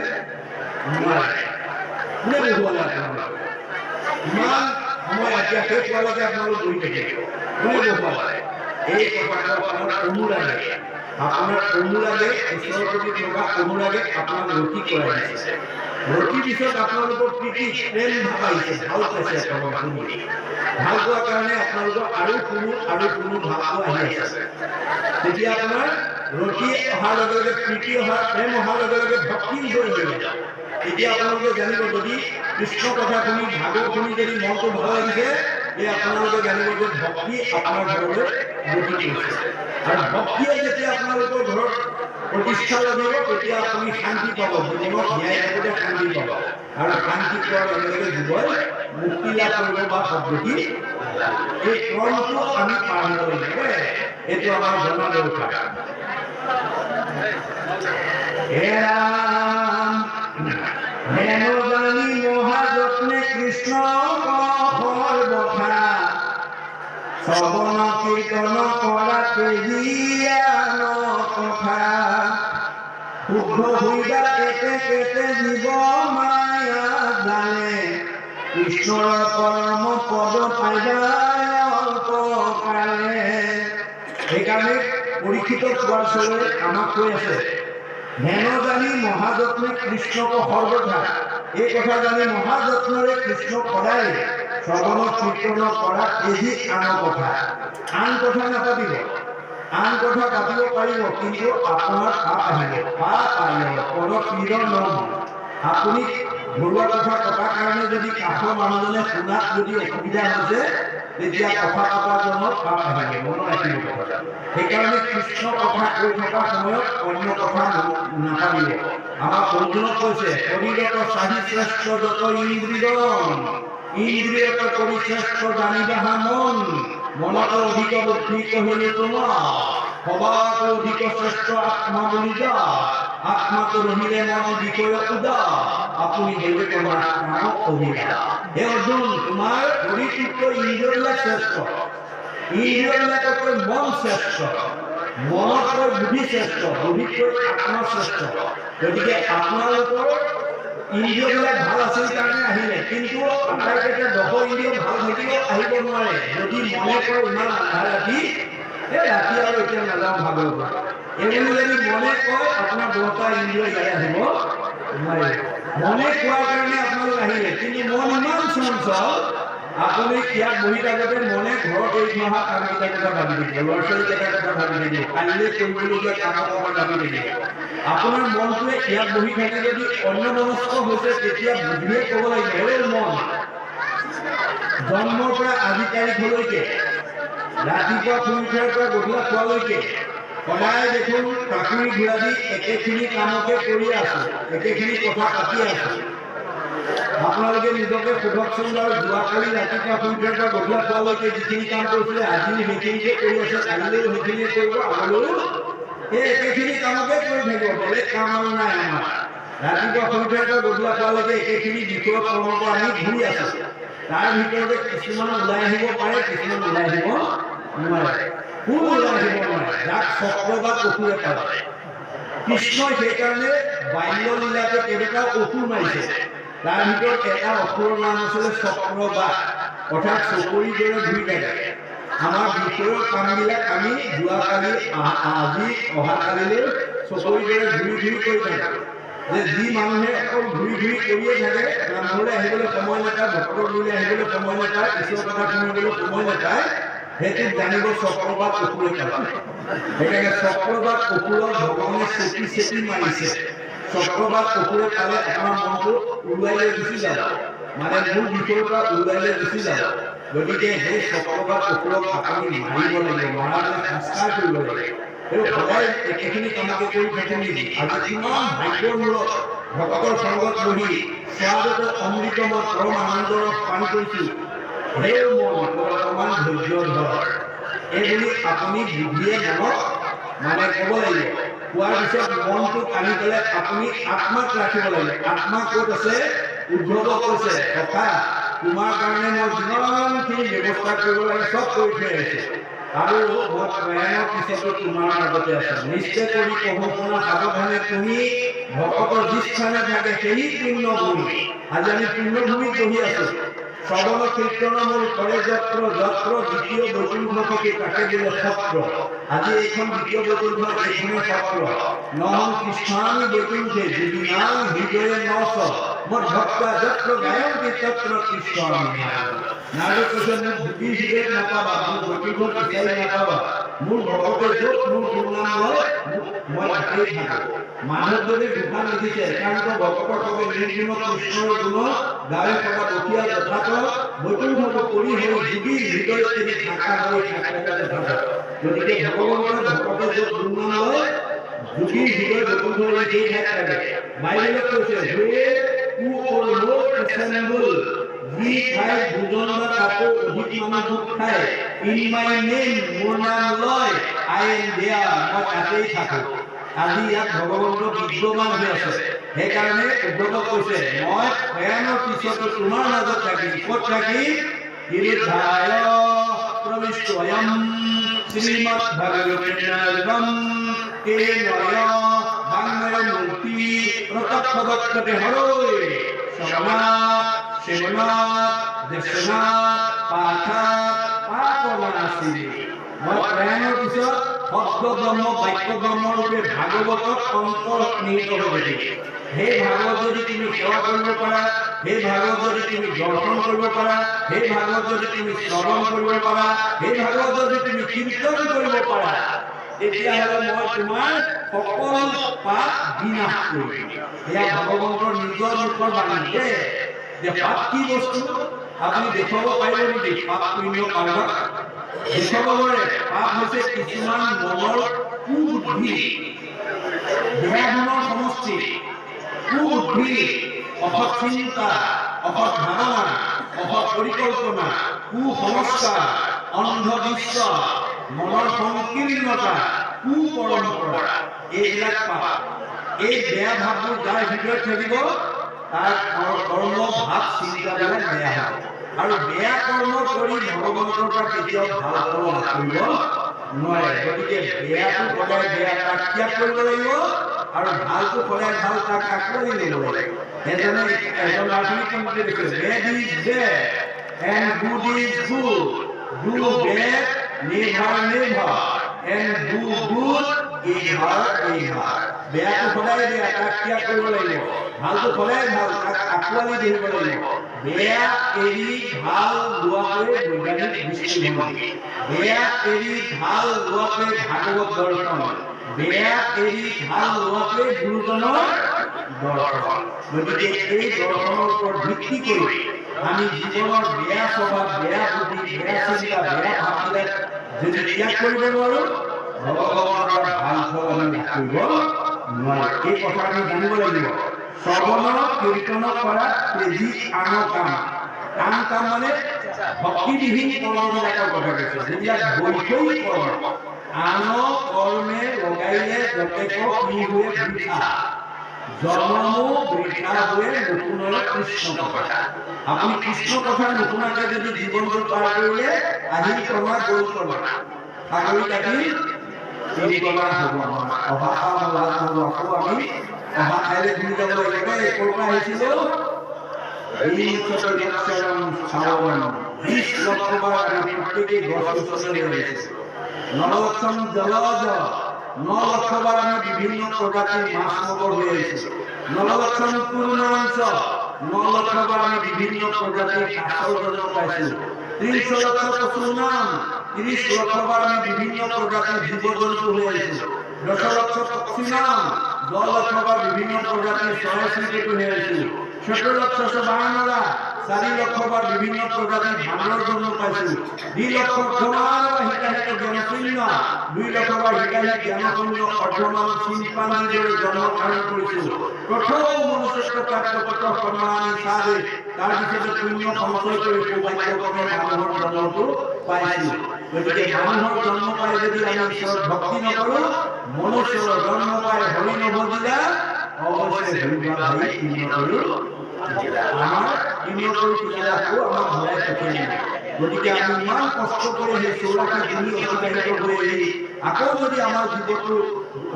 নোৱাৰে। কোনে বহুৱালে আপোনালোক? ইমান সময় এতিয়া শেষ হোৱালৈকে আপোনালোক বহি থাকিব। কোনে বহুৱালে? এই কথাটো আপোনাৰ অনুৰাগে, আপোনাৰ অনুৰাগে, ঈশ্বৰৰ প্ৰতি থকা অনুৰাগে আপোনাক ৰতি কৰাই দিছে। ৰতিৰ পিছত আপোনালোকৰ প্ৰীতি প্ৰেম ভাৱ আহিছে, ভাল পাইছে আপোনালোক শুনি। ভাল পোৱাৰ কাৰণে আপোনালোকৰ আৰু কোনো ভাৱটো আহি আছে। তেতিয়া আপোনাৰ ৰতি অহাৰ লগে লগে, প্ৰীতি অহাৰ, প্ৰেম অহাৰ লগে লগে ভক্তি হৈ যাব। এতিয়া আপোনালোকে জানিব, যদি কৃষ্ণ কথা শুনি, ভাগৱত শুনি যদি মনটো ভাল লাগিছে, এই আপোনালোকে জানিব যে ভক্তি আপোনাৰ ঘৰলৈ গতি কৰিছে। আৰু ভক্তিয়ে যেতিয়া আপোনালোকৰ ঘৰত প্ৰতিষ্ঠা লাগিব, তেতিয়া আপুনি শান্তি পাব, জীৱনত ন্যায় থাকোঁতে শান্তি পাব। আৰু শান্তি পোৱাৰ লগে লগে জীৱই মুক্তি লাভ কৰিব বা সদ্গতি। এই ক্ৰমটো আমি পাৰ হ'ব লাগিব। এইটো আমাৰ জনা দৰকাৰ। হেন জানি মহাযত্নে কৃষ্ণ সৰ্বথা, শ্ৰৱণ কীৰ্তন কৰা তেজিয়ান কথা। শুদ্ধ হইবা কেতে কেতে জীৱ মায়া জানে, কৃষ্ণৰ পৰম পদ পাইবা অল্পকালে। সেইকাৰণে পৰীক্ষিত কোৱাৰ চলে আমাক কৈ আছে, হেন জানি মহাযত্নে কৃষ্ণক সৰ্বথা। এই কথা জানি মহাযত্নৰে কৃষ্ণক সদায় শ্ৰৱণ কীৰ্তন কৰা এজি আন কথা নাপাতিব। আন কথা পাতিব পাৰিব, কিন্তু আপোনাৰ পাপ আহিব, পাপ আহিব পদপীড়ন নম। আপুনি ঘৰুৱা কথা পতাৰ কাৰণে যদি কাষৰ মানুহজনে শুনাত যদি অসুবিধা হৈছে, তেতিয়া কথা পতাজনৰ পাপ আহিব, মনত ৰাখিব কথা। সেইকাৰণে কৃষ্ণ কথা কৈ থকা সময়ত অন্য কথা নাপাতিব। আমাৰ অৰ্জুনক কৈছে শৰীৰত চাহি শ্ৰেষ্ঠ যত ইন্দ্ৰিয়ন, ইন্দ্ৰিয়ত কৰি শ্ৰেষ্ঠ জানিবাহা মন, মনত অধিক বুদ্ধি কহিলে তোমার, সবাক অধিক শ্রেষ্ঠ আত্মা বলি যা, আত্মাকে রহিলে মন বিষয় উদা, আপনি হইবে তোমার নাম অভিলা। হে অর্জুন, তোমার পরিচিত ইন্দ্রিয়বিলাক শ্রেষ্ঠ, ইন্দ্রিয়বিলাকতকৈ মন শ্রেষ্ঠ, মনতকৈ বুদ্ধি শ্রেষ্ঠ, বুদ্ধিতকৈ আত্মা শ্রেষ্ঠ। গতিকে আপোনালোকৰ ইন্দ্ৰিয়বিলাক ভাল আছিল কাৰণে আহিলে, কিন্তু আটাইকেইটা 10 ইন্দ্ৰিয় ভাল থাকিলেও আহিব নোৱাৰে। যদি মনে কয় ইমান আধা ৰাতি, ৰাতি আৰু এতিয়া নাযাওঁ ভাগৰ, এইবুলি যদি মনে কয় আপোনাৰ 10টা ইন্দ্ৰিয় ইয়াত আহিব নোৱাৰে। মনে কোৱাৰ কাৰণে আপোনালোক আহিলে, কিন্তু মন ইমান চঞ্চল, আপুনি ইয়াত বহি থাকোঁতে মনে ঘৰত এৰি থৈ অহা কামকেইটাৰ কথা ভাবি থাকিব, ল'ৰা ছোৱালীকেইটাৰ কথা ভাবি থাকিব, কাইলৈ কৰিবলগীয়া কামৰ কথা ভাবি থাকিব। আপোনাৰ মনটোৱে ইয়াত বহি থাকে যদি অন্যমনস্ক হৈছে, তেতিয়া বুদ্ধিয়ে ক'ব লাগিব, হে মন, জন্মৰ পৰা আজি তাৰিখলৈকে ৰাতিপুৱা শুই উঠাৰ পৰা গধূলা খোৱালৈকে সদায় দেখোন কাকুৰি ঘূৰা দি একেখিনি কামকে কৰি আছো, একেখিনি কথা পাতি আছো। আপোনালোকে নিজকে সোধকচোন বাৰু, যোৱাকালি ৰাতিপুৱা শুই উঠাৰ পৰা গধূলা খোৱালৈকে যিখিনি কাম কৰিছিলে, আজি সেইখিনিকে কৰি আছে, কাইলৈও সেইখিনিয়ে কৰিব, আগলৈও এই একেখিনি কামকে কৰি থাকিব, বেলেগ কাম আৰু নাই আমাৰ। ৰাতিপুৱা শুই উঠাৰ পৰা গধূলা খোৱালৈকে একেখিনি বিষয়ত কৰ্ম আমি ঘূৰি আছো। তাৰ ভিতৰতে কিছুমান ওলাই আহিব পাৰে, কিছুমান ওলাই আহিব নোৱাৰে। কোন ওলাই আহিব নোৱাৰে? যাক চক্ৰবাদ অসুৰে পালে। কৃষ্ণই সেইকাৰণে বাল্য লীলাতে কেইবাটাও অসুৰ মাৰিছে। তাৰ ভিতৰত এটা অসুৰৰ নাম আছিলে চক্ৰবাদ, অৰ্থাৎ চকৰি দৰে ঘূৰি থাকে। আমাৰ বিষয়ৰ কামবিলাক আমি যোৱাকালি আজি অহাকালিলৈ চকৰি দৰে ঘূৰি কৰি থাকোঁ। যে যি মানুহে অকল ঘূৰি কৰিয়ে থাকে, নামঘৰলৈ আহিবলৈ সময় নাপায়, ভক্তৰ ঘৰলৈ আহিবলৈ সময় নাপায়, ঈশ্বৰৰ কথা শুনিবলৈ সময় নাপায়, সেইটো জানিব চক্ৰবাদ অসুৰে পালে। সেইকাৰণে চক্ৰবাদ অসুৰক ভগৱানে চেপি মাৰিছে। চক্ৰবাদ অসুৰে পালে আপোনাৰ মনটো ওলাই লৈ গুচি যাব, মানে মূল বিষয়ৰ পৰা ওলাই লৈ গুচি যাব। গতিকে সেই চক্ৰবাদ অসুৰক আপুনি মাৰিব লাগিব, মৰাৰ সংস্কাৰ কৰিব লাগিব। সদায় একেখিনি কামকে কৰি থাকে নেকি? আজি কিমান ভাগ্যৰ মূৰত ভকতৰ সংগত বহি স্বাগত অমৃতমত পৰম আনন্দৰ পান কৰিছোঁ। হে মন, অকমান ধৈৰ্য ধৰ, এইবুলি আপুনি বুদ্ধিয়ে মনক মানে ক'ব লাগিব। কোৱাৰ পিছত মনটোক আনি পেলাই আপুনি আত্মাক ৰাখিব লাগিব। আত্মা ক'ত আছে? উদ্ধৱক কৈছে, সখা তোমাৰ কাৰণে মই যিমানখিনি ব্যৱস্থা কৰিব লাগে চব কৰি থৈ আহিছোঁ, আৰু মই প্ৰয়াণৰ পিছতো তোমাৰ মাজতে আছো। নিশ্চয় কৰি কহো শুনা সাৱধানে, তুমি ভকতৰ যি স্থানে থাকে সেই পুণ্যভূমি। আজি আমি পুণ্যভূমিত বহি আছো। শ্ৰৱণ কীৰ্তন মূল কৰে যত্ৰ, যত্ৰ দ্বিতীয় বৈকুণ্ঠ থেকে তাকে দিলে সত্ৰ। আজি এইখন দ্বিতীয় বৈকুণ্ঠ, এইখনে সত্ৰ। নহং কৃষ্ণানি বৈকুণ্ঠে যদি নাম হৃদয়ে নচ, মত ভক্তা যত্ৰ গায়ন্তি তত্ৰ কৃষ্ণ আমি। নাৰদ কৈছে, মোক ধুতি হৃদয়ত নাপাবা, মোৰ বৈকুণ্ঠত বিচাৰি নাপাবা। মোৰ ভকতে য'ত মোৰ গুণনাম লয় মই তাতেই থাকো। মাধৱদেৱে দোকান লিখিছে, একান্ত ভকতৰ সবে নিৰ্গুণ কৃষ্ণৰ গুণ গাৱে থকা দুখীয়া যথাৰ্থ বৈকুণ্ঠক কৰি হৈ যোগী হৃদয়ত যদি থাকা হৈ থাকে। গতিকে ভগৱানৰ ভকতে য'ত গুণনাম লয় যোগী হৃদয় বৈকুণ্ঠলৈ যেই থাকে। বাইবেলত কৈছে, হে who for Lord assemble, যি ঠাই দুজন বা তাতকৈ অধিক মানুহ গোট খায়, ইন মাই নেম, মোৰ নাম লয়, আই এম দেয়াৰ, মই তাতেই থাকো। আজি ইয়াত ভগৱন্ত বিদ্যমান হৈ আছে। সেইকাৰণে উদ্ধৱক কৈছে, মই প্ৰয়াণৰ পিছতো তোমাৰ মাজত থাকিম। ক'ত থাকিম? গিৰিধায় প্ৰবিষ্টয়ম শ্ৰীমৎ ভাগৱতম তেনয় বাংময় মূৰ্তি প্ৰত্যক্ষ বক্ততে হৰৈ শ্ৰৱণাৎ সেবনাৎ দৰ্শনাৎ পাঠাৎ পাপনাশিনী। মই প্ৰয়াণৰ পিছত শব্দ ব্ৰহ্ম বাক্য ব্ৰহ্ম ৰূপে ভাগৱতত অন্তৰ নিহিত হৈ থাকিব। সেই ভাগৱত যদি তুমি সেৱা কৰিব পাৰা, সেই ভাগৱত যদি তুমি দৰ্শন কৰিব পাৰা, সেই ভাগৱত যদি তুমি শ্ৰৱণ কৰিব পাৰা, সেই ভাগৱত যদি তুমি কীৰ্তন কৰিব পাৰা, তেতিয়াহ'লে মই তোমাৰ সকলো পাপ বিনাশ কৰিম। এয়া ভগৱন্তৰ নিজৰ মুখৰ বাণী যে পাপ কি বস্তু আপুনি দেখুৱাব পাৰিব নেকি? পাপ পুণ্য কাৰক দেখুৱাব নোৱাৰে। পাপ হৈছে কিছুমান মনৰ কুবুদ্ধি, বেয়া গুণৰ সমষ্টি, কুবুদ্ধি, অসৎ চিন্তা, অসৎ ধাৰণা, অসৎ পৰিকল্পনা, কুসংস্কাৰ, অন্ধবিশ্বাস, মনৰ সংকীৰ্ণতা, কুপৰম্পৰা, এইবিলাক পাপ। এই বেয়া ভাৱবোৰ যাৰ ভিতৰত থাকিব তাৰ কৰ্ম ভাৱ চিন্তাবিলাক বেয়া হ'ব। আৰু বেয়া কৰ্ম কৰি ভগৱন্তৰ পৰা কেতিয়াও ভাল কৰ্ম লাভ কৰিব নোৱাৰে। গতিকে বেয়াটো সদায় বেয়া তাক ত্যাগ কৰিব লাগিব আৰু ভালটো সদায় ভাল তাক আঁকোৱালি ল'ব লাগিব। এজন দাৰ্শনিক পণ্ডিতে কৈছে, bad is bad and good is good. Do bad never and do good ever. বেয়াটো সদায় বেয়া তাক ত্যাগ কৰিব লাগিব, ভালটো সদায় ভাল তাক আঁকোৱালি ধৰিব লাগিব। বেয়া এৰি ভাল লোৱাটোৱে বৈজ্ঞানিক দৃষ্টিভংগী, বেয়া এৰি ভাল লোৱাটোৱে ভাগৱত দৰ্শন, বেয়া এৰি ভাল লোৱাটোৱে গুৰুজনৰ দৰ্শন। গতিকে এই দৰ্শনৰ ওপৰত ভিত্তি কৰি আমি জীৱনৰ বেয়া স্বভাৱ, বেয়া বুদ্ধি, বেয়া চিন্তা, বেয়া ভাৱবিলাক যদি ত্যাগ কৰিব নোৱাৰো, ভগৱন্তৰ ভাল ফল আমি লাভ কৰিব নোৱাৰো। এই কথা আমি জানিব লাগিব। শ্ৰৱণ কীৰ্তন কৰা তেজি আন কাম। আন কাম মানে ভক্তিবিহীন কৰ্মবিলাকৰ কথা কৈছে, যিবিলাক বৈষয়িক কৰ্ম। আন কৰ্মে লগাইলে যতেক কি হুৱে বৃথা, জন্মো বৃথা হুৱে নুশুনলে কৃষ্ণ কথা। আপুনি কৃষ্ণ কথা নুশুনাকে যদি জীৱনটো পাৰ কৰিলে, আহিল কৰ্মা গ'ল কৰ্মা, সাগৰী কাটি এই কলা হ'ব আমাৰ। অহা কাম লাভ হ'ব। আকৌ আমি অহা ঠাইলৈ ঘূৰি যাব লাগিব। এই ক'ৰ পৰা আহিছিলোঁ? এই চতুৰ্দশৰম শ্ৰাৱণ 20 লক্ষবাৰ আমি প্ৰত্যেকেই গছ গছনি লৈ আহিছোঁ। 9 লক্ষম জলজ, 9 লক্ষবাৰ আমি বিভিন্ন প্ৰজাতিৰ মাছ মগৰ লৈ আহিছোঁ। 9 লক্ষম পূৰ্ণাংশ, 9 লক্ষবাৰ আমি বিভিন্ন প্ৰজাতিৰ কাছৰ জন্ম পাইছোঁ। 30 লক্ষ পশুৰ নাম, 30 লক্ষবাৰ আমি বিভিন্ন প্ৰজাতিৰ জীৱ জন্তু লৈ আহিছোঁ। 10 লক্ষ পক্ষী নাম, 10 লক্ষবাৰ বিভিন্ন প্ৰজাতিৰ চৰাই চিৰিকটি লৈ আহিছোঁ। 17 লক্ষ বানৰা, 4 লক্ষবাৰ বিভিন্ন প্ৰজাতিৰ বানৰৰ জন্ম পাইছোঁ। 2 লক্ষ জমানৰ হিতাহিত জ্ঞানশূন্য, 2 লক্ষবাৰ হিতাহিত জ্ঞানশূন্য অৰ্ধমান চিম্পাঞ্জীৰ জন্ম ধাৰণ কৰিছোঁ। প্ৰথম মনুষ্যত্ব প্ৰাপ্ত পত্ৰ সন্মানী চাৰি, তাৰপিছতে পুণ্য সঞ্চয় কৰি সৌভাগ্যক্ৰমে মানুহৰ জন্মটো পাইছোঁ। গতিকে মানুহৰ জন্ম পাই যদি আমি ঈশ্বৰৰ ভক্তি নকৰোঁ, মনুষ্যৰ জন্ম পাই হৰি নভজিলা অৱশ্যে হৰিবা ভাই কিন্নকৰো আমাৰ কিন্নকৰো কিতাপটো আমাক ঘূৰাই পঠিয়াই নাই। গতিকে আমি ইমান কষ্ট কৰি সেই 84 দিন অতিবাহিত কৰি আহি আকৌ যদি আমাৰ জীৱনটো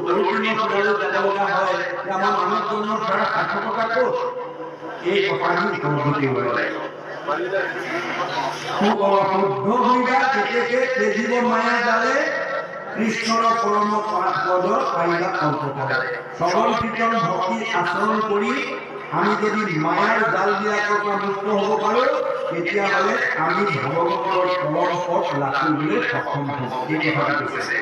পৰিপূৰ্ণ কৰিবলৈ যাব লগা হয়, আমাৰ মানৱ জন্মৰ দ্বাৰা সাৰ্থকতা ক'ত? এই কথা আমি উপলব্ধি কৰিব লাগিব। শুদ্ধ হইবা কেতেকে তেজিব মায়া জালে, কৃষ্ণৰ পৰম পদ পাইবা অন্তকালে। শ্ৰৱণ কীৰ্তন ভক্তি আচৰণ কৰি আমি যদি মায়াৰ জালবিলাকৰ পৰা মুক্ত হ'ব পাৰোঁ, তেতিয়াহ'লে আমি ভগৱন্তৰ পৰম পদ লাভ কৰিবলৈ সক্ষম হ'ম। এই কথাটো কৈছে।